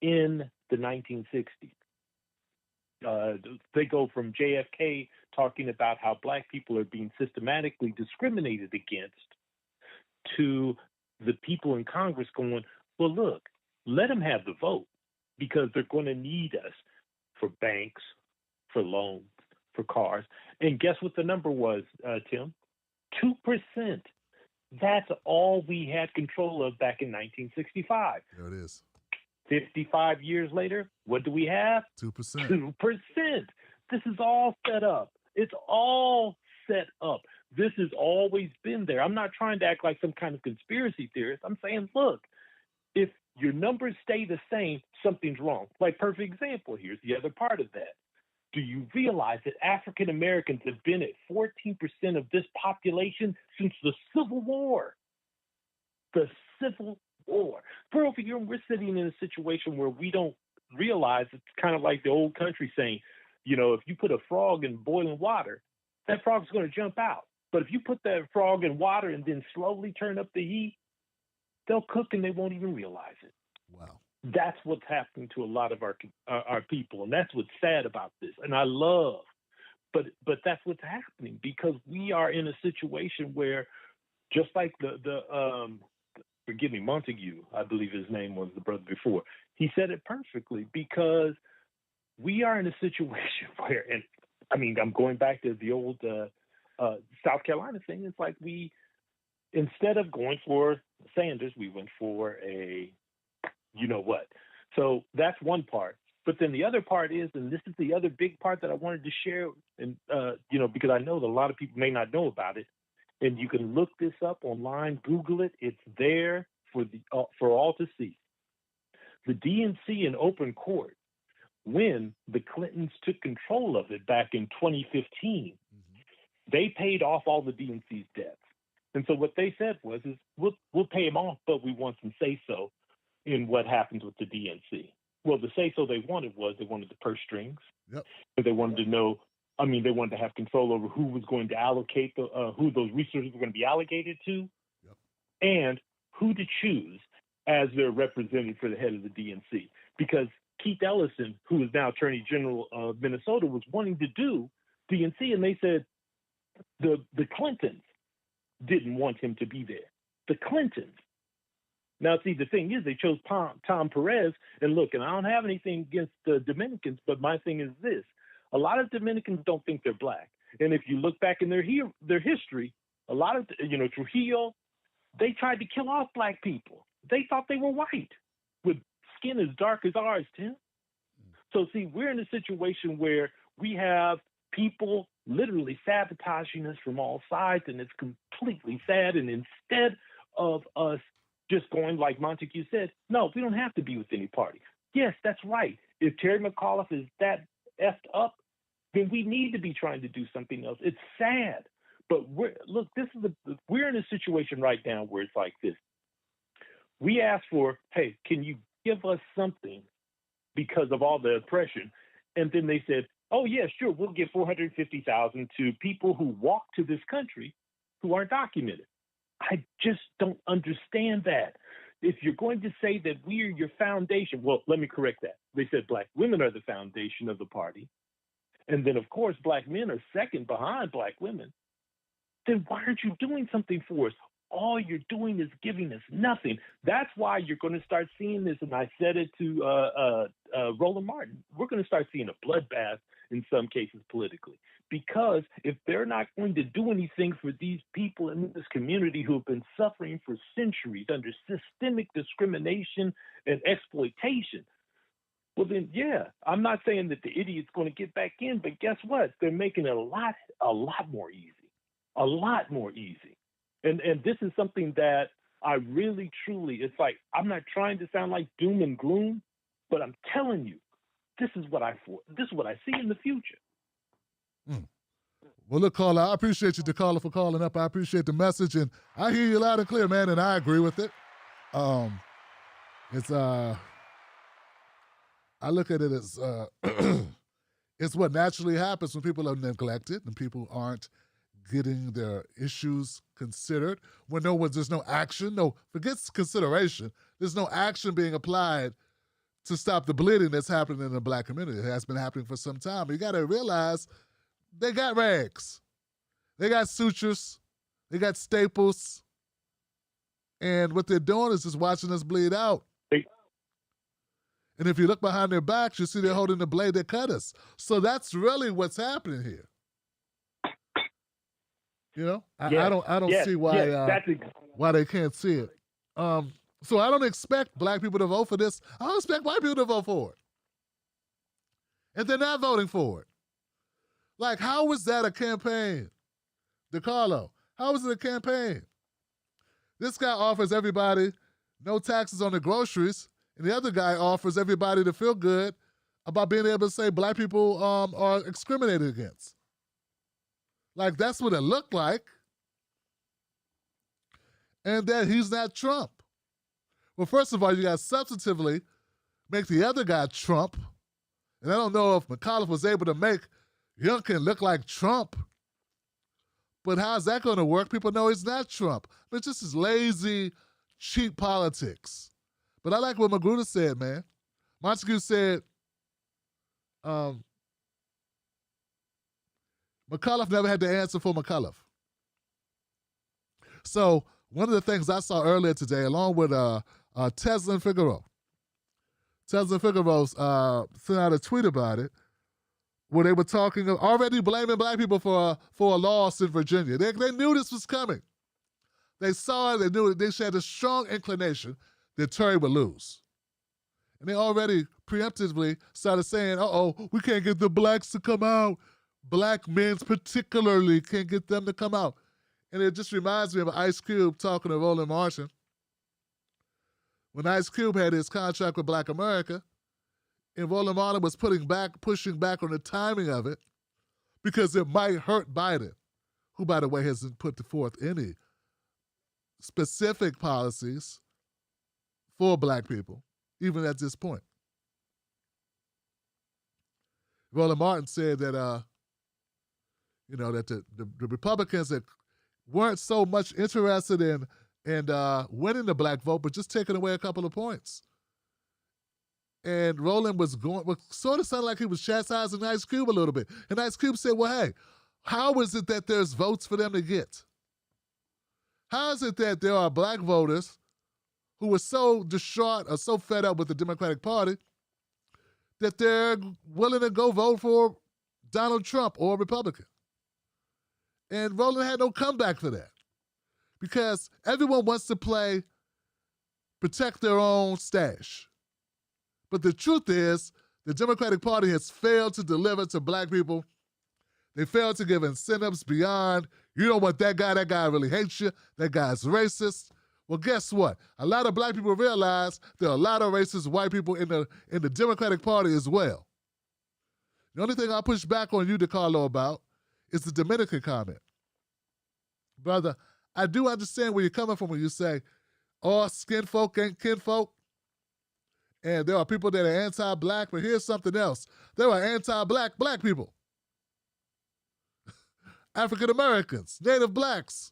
in the 1960s. They go from JFK talking about how black people are being systematically discriminated against to the people in Congress going, well, look, let them have the vote because they're going to need us for banks, for loans, for cars. And guess what the number was, Tim? 2%. That's all we had control of back in 1965. There it is. 55 years later, what do we have? 2%. 2%. This is all set up. It's all set up. This has always been there. I'm not trying to act like some kind of conspiracy theorist. I'm saying, look, if your numbers stay the same, something's wrong. Like, perfect example, here's the other part of that. Do you realize that African Americans have been at 14% of this population since the Civil War? The Civil War. We're over here and we're sitting in a situation where we don't realize it's kind of like the old country saying, if you put a frog in boiling water, that frog's going to jump out. But if you put that frog in water and then slowly turn up the heat, they'll cook and they won't even realize it. Wow. That's what's happening to a lot of our people, and that's what's sad about this. And I love, but that's what's happening because we are in a situation where, just like forgive me, Montague, I believe his name was the brother before. He said it perfectly because we are in a situation where, and I mean, I'm going back to the old South Carolina thing. It's like instead of going for Sanders, we went for a you-know-what. So that's one part. But then the other part is, and this is the other big part that I wanted to share, and because I know that a lot of people may not know about it, and you can look this up online, Google it. It's there for all to see. The DNC in open court, when the Clintons took control of it back in 2015, they paid off all the DNC's debts. And so what they said was, we'll pay them off, but we want some say-so in what happens with the DNC. Well, the say-so they wanted the purse strings. Yep. They wanted to know, they wanted to have control over who was going to allocate who those resources were going to be allocated to, yep, and who to choose as their representative for the head of the DNC. Because Keith Ellison, who is now Attorney General of Minnesota, was wanting to do DNC, and they said the Clintons didn't want him to be there. The Clintons. Now, see, the thing is, they chose Tom Perez, and look, and I don't have anything against the Dominicans, but my thing is this. A lot of Dominicans don't think they're black. And if you look back in their history, a lot of, Trujillo, they tried to kill off black people. They thought they were white with skin as dark as ours, Tim. So, see, we're in a situation where we have people literally sabotaging us from all sides, and it's completely sad. And instead of us just going like Montague said, no, we don't have to be with any party. Yes, that's right. If Terry McAuliffe is that effed up, then we need to be trying to do something else. It's sad. But we're in a situation right now where it's like this. We asked for, hey, can you give us something because of all the oppression? And then they said, oh, yeah, sure, we'll give $450,000 to people who walk to this country who aren't documented. I just don't understand that. If you're going to say that we are your foundation, well, let me correct that. They said black women are the foundation of the party. And then, of course, black men are second behind black women. Then why aren't you doing something for us? All you're doing is giving us nothing. That's why you're going to start seeing this. And I said it to Roland Martin. We're going to start seeing a bloodbath in some cases politically. Because if they're not going to do anything for these people in this community who have been suffering for centuries under systemic discrimination and exploitation, well then, yeah, I'm not saying that the idiot's going to get back in, but guess what? They're making it a lot more easy. A lot more easy. And this is something that I really, truly, it's like, I'm not trying to sound like doom and gloom, but I'm telling you, this is what I see in the future. Well, look, caller, I appreciate you, caller, for calling up. I appreciate the message, and I hear you loud and clear, man, and I agree with it. I look at it as it's what naturally happens when people are neglected and people aren't getting their issues considered. When there's no action, forget consideration. There's no action being applied to stop the bleeding that's happening in the black community. It has been happening for some time. You got to realize they got rags. They got sutures. They got staples. And what they're doing is just watching us bleed out. And if you look behind their backs, you see they're holding the blade that cut us. So that's really what's happening here. You know, I don't see why why they can't see it. So I don't expect black people to vote for this. I don't expect white people to vote for it. And they're not voting for it. Like, how is that a campaign? DeCarlo, how is it a campaign? This guy offers everybody no taxes on the groceries, and the other guy offers everybody to feel good about being able to say black people are discriminated against. Like, that's what it looked like. And that he's not Trump. Well, first of all, you got to substantively make the other guy Trump. And I don't know if McAuliffe was able to make Youngkin look like Trump. But how's that going to work? People know he's not Trump. But just is lazy, cheap politics. But I like what Magruder said, man. Montague said, McAuliffe never had the answer for McAuliffe. So one of the things I saw earlier today, along with Tesla and Figaro, sent out a tweet about it, where they were talking, already blaming black people for a loss in Virginia. They knew this was coming. They saw it, they knew it, they had a strong inclination that Terry would lose. And they already preemptively started saying, we can't get the blacks to come out. Black men particularly can't get them to come out. And it just reminds me of Ice Cube talking to Roland Martin. When Ice Cube had his contract with Black America, and Roland Martin was pushing back on the timing of it because it might hurt Biden, who, by the way, hasn't put forth any specific policies for black people, even at this point. Roland Martin said that, that the Republicans that weren't so much interested in winning the black vote, but just taking away a couple of points. And Roland was sort of sounded like he was chastising Ice Cube a little bit. And Ice Cube said, well, hey, how is it that there's votes for them to get? How is it that there are black voters who are so distraught or so fed up with the Democratic Party that they're willing to go vote for Donald Trump or a Republican? And Roland had no comeback for that because everyone wants to protect their own stash. But the truth is, the Democratic Party has failed to deliver to black people. They failed to give incentives beyond, you don't want that guy really hates you, that guy's racist. Well, guess what? A lot of black people realize there are a lot of racist white people in the Democratic Party as well. The only thing I'll push back on you, DeCarlo, about is the Dominican comment. Brother, I do understand where you're coming from when you say, all skin folk ain't kinfolk. And there are people that are anti-black, but here's something else. There are anti-black black people. African Americans, Native blacks,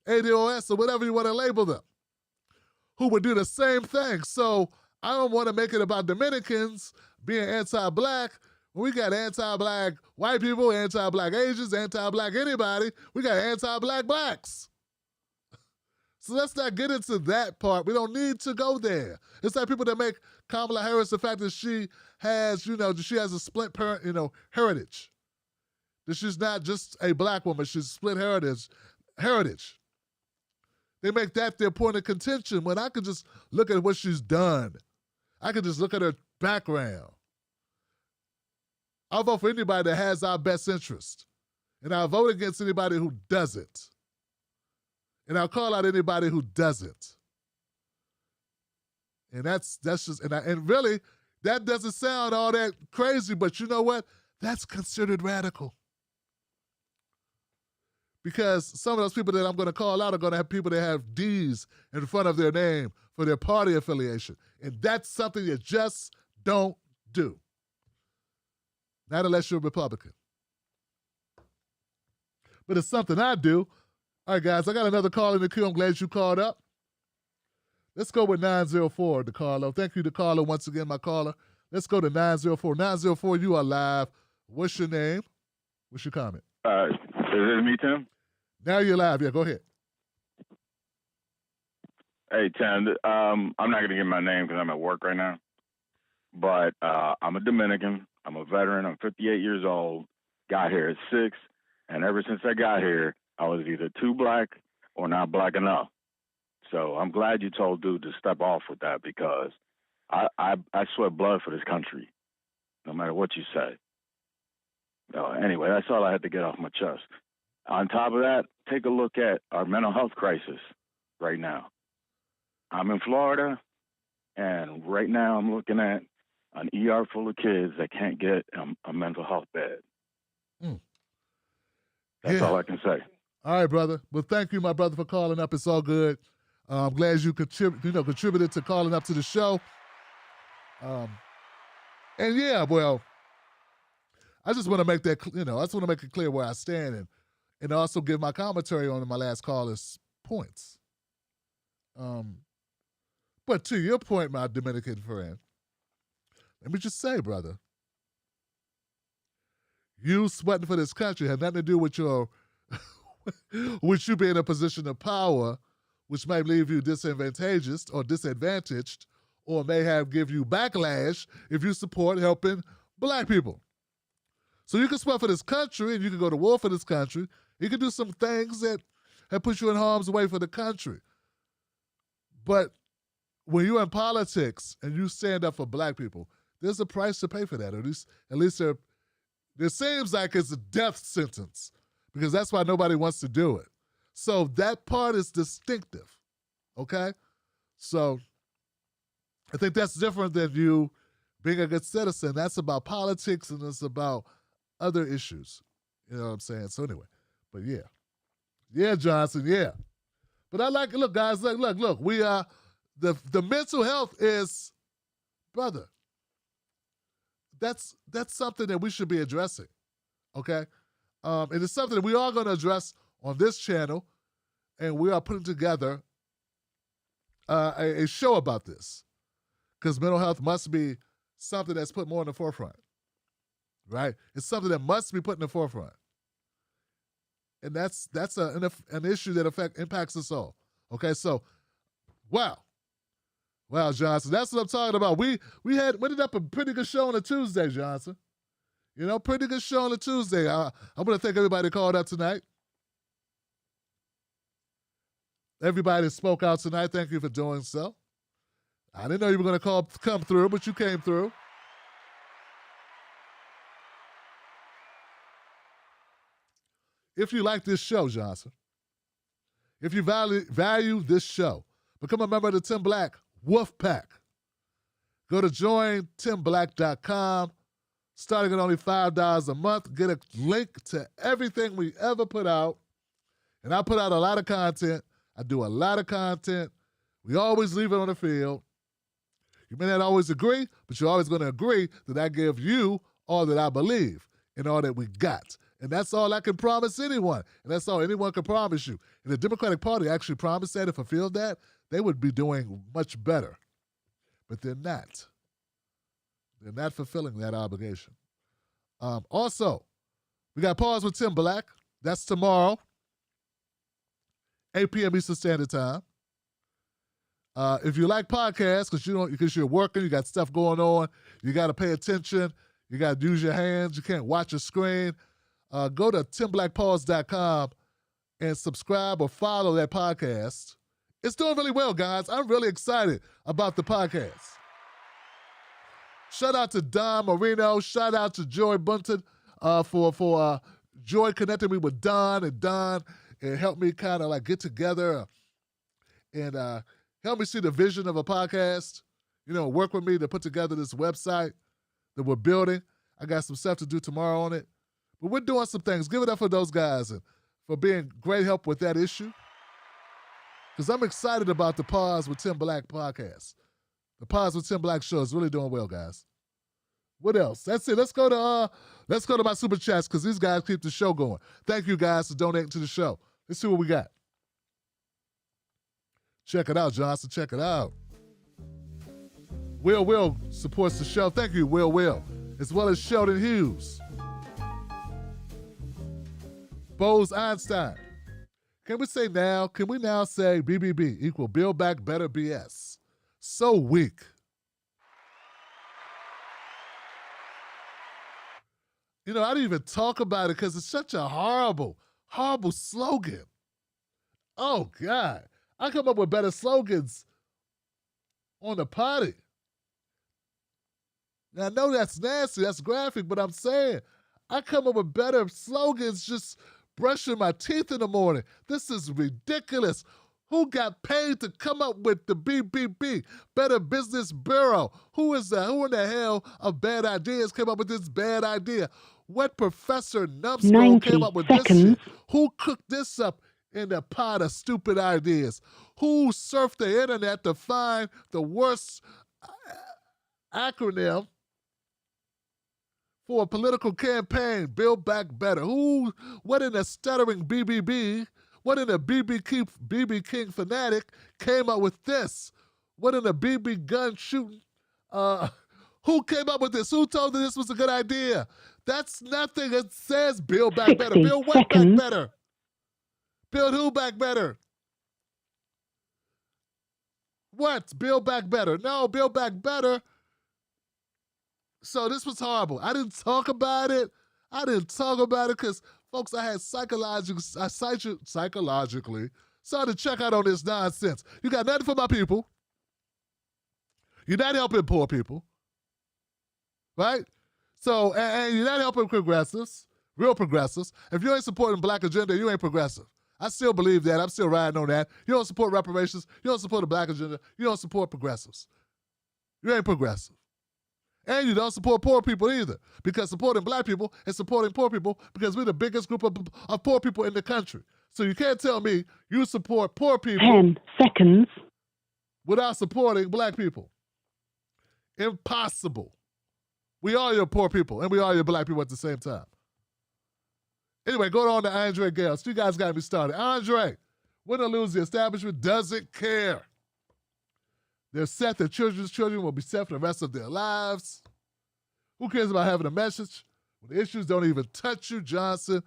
ADOS, or whatever you want to label them, who would do the same thing. So I don't want to make it about Dominicans being anti-black. We got anti-black white people, anti-black Asians, anti-black anybody. We got anti-black blacks. So let's not get into that part. We don't need to go there. It's like people that make Kamala Harris the fact that she has, she has a split parent, heritage. That she's not just a black woman, she's split heritage. They make that their point of contention when I could just look at what she's done. I could just look at her background. I'll vote for anybody that has our best interest. And I'll vote against anybody who doesn't. And I'll call out anybody who doesn't. And that's just, and really, that doesn't sound all that crazy, but you know what? That's considered radical. Because some of those people that I'm going to call out are going to have people that have D's in front of their name for their party affiliation. And that's something you just don't do. Not unless you're a Republican. But it's something I do. All right, guys, I got another call in the queue. I'm glad you called up. Let's go with 904, DeCarlo. Thank you, DeCarlo, once again, my caller. Let's go to 904. 904, you are live. What's your name? What's your comment? Is it me, Tim? Now you're live. Yeah, go ahead. Hey, Tim, I'm not going to give my name because I'm at work right now. But I'm a Dominican. I'm a veteran. I'm 58 years old. Got here at 6. And ever since I got here, I was either too black or not black enough. So I'm glad you told dude to step off with that because I sweat blood for this country, no matter what you say. Anyway, that's all I had to get off my chest. On top of that, take a look at our mental health crisis right now. I'm in Florida, and right now I'm looking at an ER full of kids that can't get a mental health bed. That's all I can say. All right, brother. Well, thank you, my brother, for calling up. It's all good. I'm glad you contributed to calling up to the show. And yeah, well, I just want to make that, I just want to make it clear where I stand and also give my commentary on my last caller's points. But to your point, my Dominican friend, let me just say, brother, you sweating for this country had nothing to do with with you being in a position of power, which may leave you disadvantaged, or may give you backlash if you support helping black people. So you can sweat for this country and you can go to war for this country. You can do some things that have put you in harm's way for the country. But when you're in politics and you stand up for black people, there's a price to pay for that. At least there seems like it's a death sentence because that's why nobody wants to do it. So that part is distinctive, okay? So I think that's different than you being a good citizen. That's about politics and it's about other issues. You know what I'm saying? So anyway, but yeah. Yeah, Johnson, yeah. But I like it. Look, guys, look. We are, the mental health is, brother, that's something that we should be addressing, okay? And it's something that we are going to address on this channel, and we are putting together a show about this because mental health must be something that's put more in the forefront, right? It's something that must be put in the forefront. And that's an issue that impacts us all, okay? So, wow, Johnson, that's what I'm talking about. We ended up a pretty good show on a Tuesday, Johnson. Pretty good show on a Tuesday. I'm going to thank everybody that called up tonight. Everybody that spoke out tonight, thank you for doing so. I didn't know you were going to come through, but you came through. If you like this show, Johnson, if you value this show, become a member of the Tim Black Wolf Pack. Go to jointimblack.com. Starting at only $5 a month, get a link to everything we ever put out. And I put out a lot of content. I do a lot of content. We always leave it on the field. You may not always agree, but you're always going to agree that I give you all that I believe and all that we got. And that's all I can promise anyone. And that's all anyone can promise you. And the Democratic Party actually promised that and fulfilled that, they would be doing much better. But they're not. They're not fulfilling that obligation. Also, we got Pause with Tim Black. That's tomorrow, 8 p.m. Eastern Standard Time. If you like podcasts, because you're working, you got stuff going on, you got to pay attention, you got to use your hands, you can't watch a screen, go to timblackpause.com and subscribe or follow that podcast. It's doing really well, guys. I'm really excited about the podcast. Shout out to Don Marino. Shout out to Joy Bunton for Joy connecting me with Don, and helped me kind of like get together and help me see the vision of a podcast. Work with me to put together this website that we're building. I got some stuff to do tomorrow on it. But we're doing some things. Give it up for those guys and for being great help with that issue. Because I'm excited about the Pause with Tim Black podcast. The Pause with Tim Black show is really doing well, guys. What else? That's it. Let's go to my super chats because these guys keep the show going. Thank you guys for donating to the show. Let's see what we got. Check it out, Johnson. Check it out. Will supports the show. Thank you, Will. As well as Sheldon Hughes. Bose Einstein. Can we now say BBB equal Build Back Better BS? So weak. I didn't even talk about it because it's such a horrible, horrible slogan. Oh, God. I come up with better slogans on the potty. Now, I know that's nasty, that's graphic, but I'm saying I come up with better slogans just brushing my teeth in the morning. This is ridiculous. Who got paid to come up with the BBB, Better Business Bureau? Who is that? Who in the hell of bad ideas came up with this bad idea? What professor numbskull came up with this shit? Who cooked this up in the pot of stupid ideas? Who surfed the internet to find the worst acronym for a political campaign, Build Back Better? What in a stuttering BBB, what in a BB King fanatic came up with this? What in a BB gun shooting? Who came up with this? Who told them this was a good idea? That's nothing. It says Build Back Better. Build what back better? Build who back better? What? Build Back Better. No, Build Back Better. So this was horrible. I didn't talk about it because, folks, I had psychologically started to check out on this nonsense. You got nothing for my people. You're not helping poor people. Right? So, and you're not helping progressives, real progressives. If you ain't supporting Black agenda, you ain't progressive. I still believe that. I'm still riding on that. You don't support reparations. You don't support the Black agenda. You don't support progressives. You ain't progressive. And you don't support poor people either, because supporting Black people is supporting poor people because we're the biggest group of poor people in the country. So you can't tell me you support poor people 10 seconds without supporting Black people. Impossible. We are your poor people, and we are your Black people at the same time. Anyway, go on to Andre Gales. You guys got me started. Andre, win or lose, the establishment doesn't care. They're set, their children's children will be set for the rest of their lives. Who cares about having a message when the issues don't even touch you, Johnson?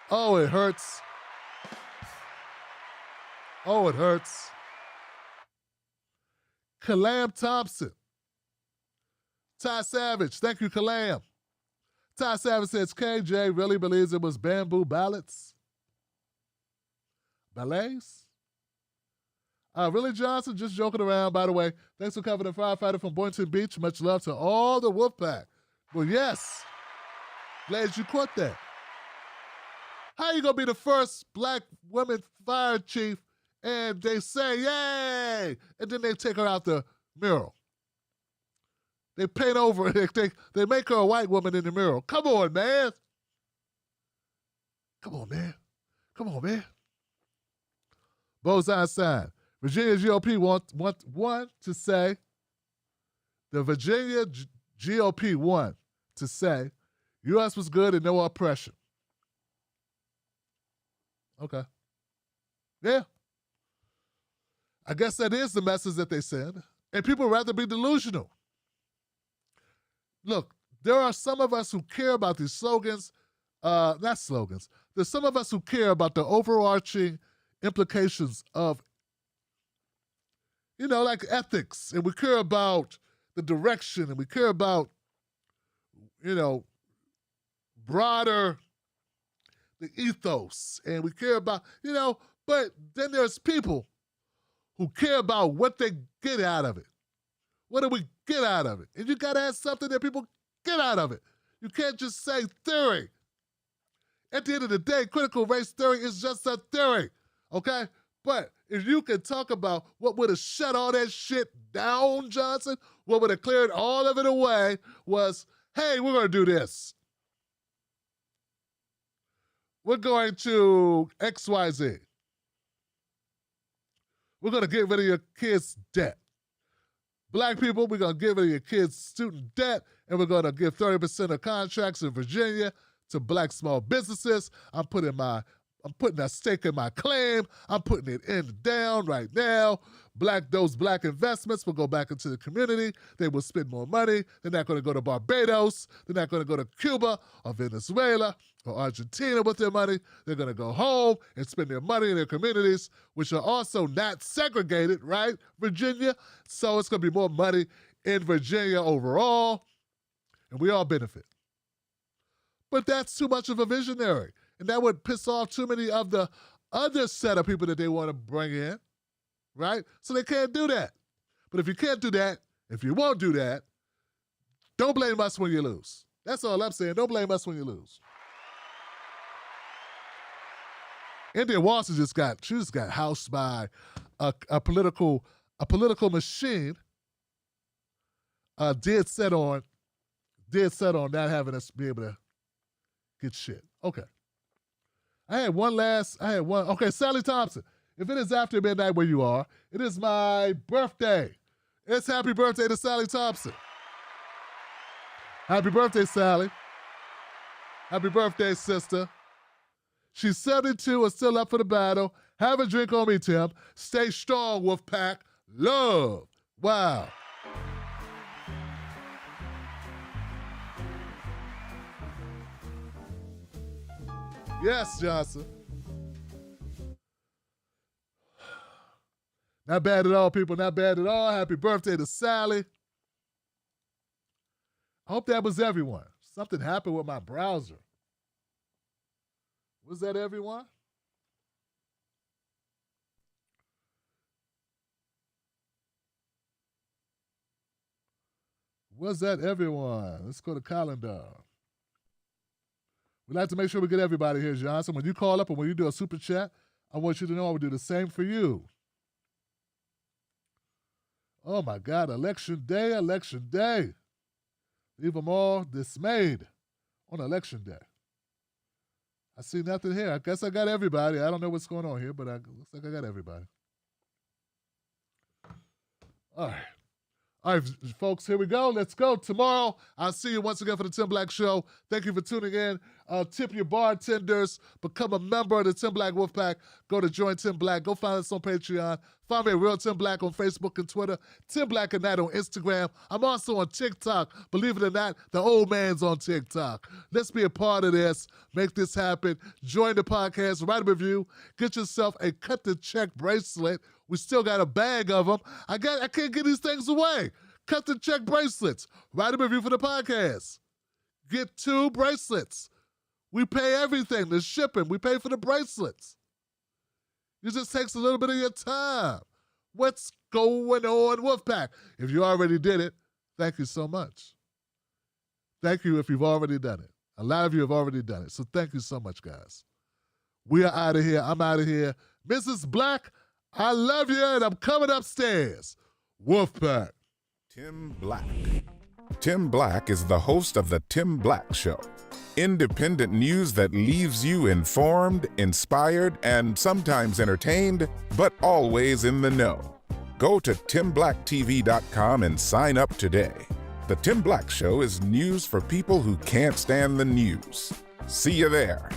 Oh, it hurts. Oh, it hurts. Kalam Thompson. Ty Savage, thank you, Kalam. Ty Savage says, KJ really believes it was bamboo ballets? Ballets? Really, Johnson? Just joking around, by the way. Thanks for covering the firefighter from Boynton Beach. Much love to all the Wolfpack. Well, yes. Glad you caught that. How you going to be the first Black woman fire chief and they say, yay, and then they take her out the mural? They paint over it. They make her a white woman in the mural. Come on, man. Come on, man. Come on, man. Bose Einstein. Virginia GOP want to say, the Virginia GOP want to say, U.S. was good and no oppression. Okay. Yeah. I guess that is the message that they send. And people rather be delusional. Look, there are some of us who care about these slogans, not slogans. There's some of us who care about the overarching implications of, like ethics, and we care about the direction, and we care about, broader, the ethos, and we care about, but then there's people who care about what they get out of it. What do we get out of it? And you got to have something that people get out of it. You can't just say theory. At the end of the day, critical race theory is just a theory, okay? But if you can talk about what would have shut all that shit down, Johnson, what would have cleared all of it away was, hey, we're going to do this. We're going to XYZ. We're going to get rid of your kids' debt. Black people, we're going to get rid of your kids' student debt, and we're going to give 30% of contracts in Virginia to black small businesses. I'm putting a stake in my claim. I'm putting it in down right now. Those black investments will go back into the community. They will spend more money. They're not going to go to Barbados. They're not going to go to Cuba or Venezuela or Argentina with their money. They're going to go home and spend their money in their communities, which are also not segregated, right, Virginia? So it's going to be more money in Virginia overall, and we all benefit. But that's too much of a visionary, and that would piss off too many of the other set of people that they want to bring in, right? So they can't do that. But if you can't do that, if you won't do that, don't blame us when you lose. That's all I'm saying. Don't blame us when you lose. India Watson just got housed by a political machine, dead set on not having us be able to get shit. Okay. Okay, Sally Thompson. If it is after midnight where you are, it is my birthday. It's happy birthday to Sally Thompson. Happy birthday, Sally. Happy birthday, sister. She's 72 and still up for the battle. Have a drink on me, Tim. Stay strong, Wolfpack. Love. Wow. Yes, Johnson. Not bad at all, people. Not bad at all. Happy birthday to Sally. I hope that was everyone. Something happened with my browser. Was that everyone? Was that everyone? Let's go to calendar. We'd like to make sure we get everybody here, Johnson. When you call up and when you do a super chat, I want you to know I would do the same for you. Oh my God, election day, election day. Leave them all dismayed on election day. I see nothing here. I guess I got everybody. I don't know what's going on here, but it looks like I got everybody. All right. All right, folks, here we go. Let's go. Tomorrow, I'll see you once again for the Tim Black Show. Thank you for tuning in. Tip your bartenders. Become a member of the Tim Black Wolfpack. Go to Join Tim Black. Go find us on Patreon. Find me at Real Tim Black on Facebook and Twitter. Tim Black and Night on Instagram. I'm also on TikTok. Believe it or not, the old man's on TikTok. Let's be a part of this. Make this happen. Join the podcast. Write a review. Get yourself a Cut the Check bracelet. We still got a bag of them. I can't get these things away. Cut the Check bracelets. Write a review for the podcast. Get 2 bracelets. We pay everything. The shipping. We pay for the bracelets. It just takes a little bit of your time. What's going on, Wolfpack? If you already did it, thank you so much. Thank you if you've already done it. A lot of you have already done it. So thank you so much, guys. We are out of here. I'm out of here. Mrs. Black, I love you, and I'm coming upstairs. Wolfpack. Tim Black. Tim Black is the host of The Tim Black Show. Independent news that leaves you informed, inspired, and sometimes entertained, but always in the know. Go to TimBlackTV.com and sign up today. The Tim Black Show is news for people who can't stand the news. See you there.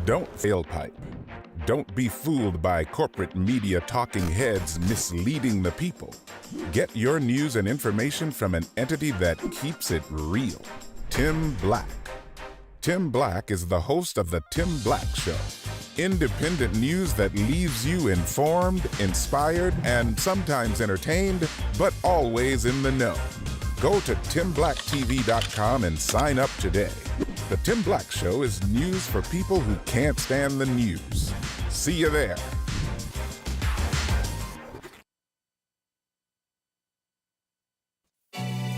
Don't tailpipe. Don't be fooled by corporate media talking heads misleading the people. Get your news and information from an entity that keeps it real. Tim Black. Tim Black is the host of The Tim Black Show. Independent news that leaves you informed, inspired, and sometimes entertained, but always in the know. Go to TimBlackTV.com and sign up today. The Tim Black Show is news for people who can't stand the news. See you there.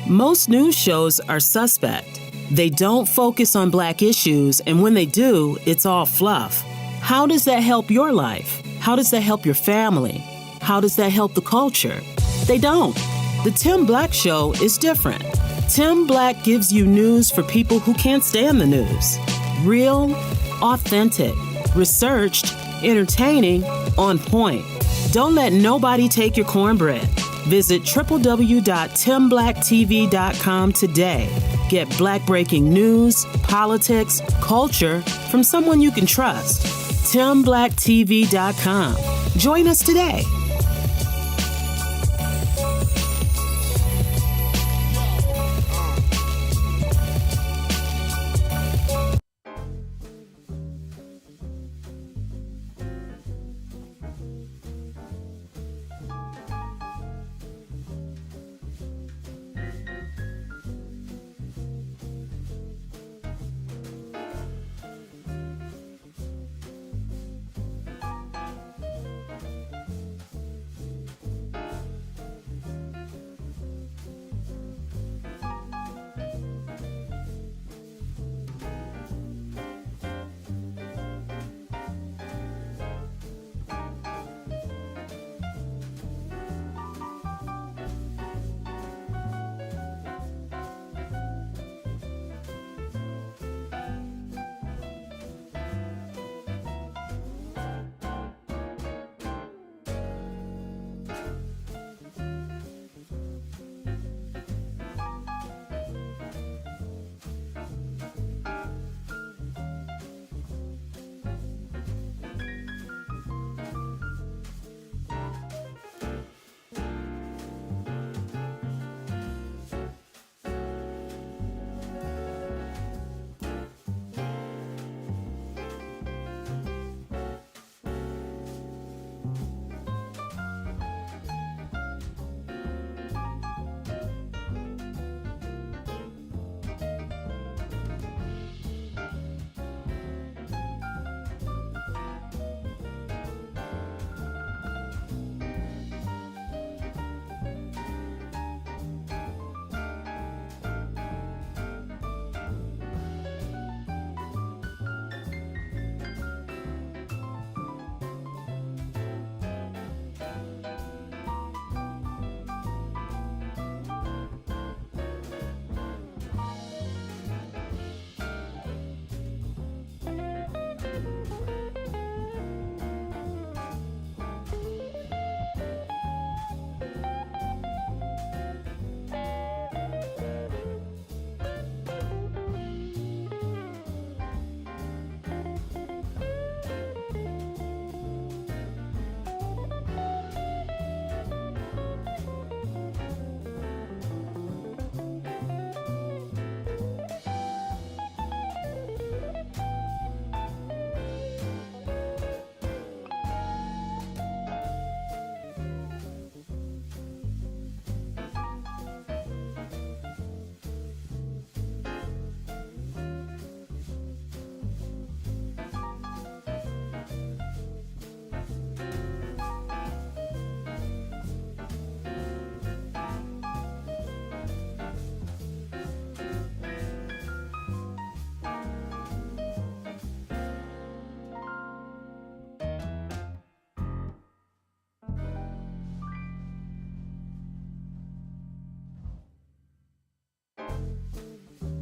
Most news shows are suspect. They don't focus on Black issues, and when they do, it's all fluff. How does that help your life? How does that help your family? How does that help the culture? They don't. The Tim Black Show is different. Tim Black gives you news for people who can't stand the news. Real, authentic, researched, entertaining, on point. Don't let nobody take your cornbread. Visit www.timblacktv.com today. Get Black breaking news, politics, culture from someone you can trust. TimBlackTV.com. Join us today.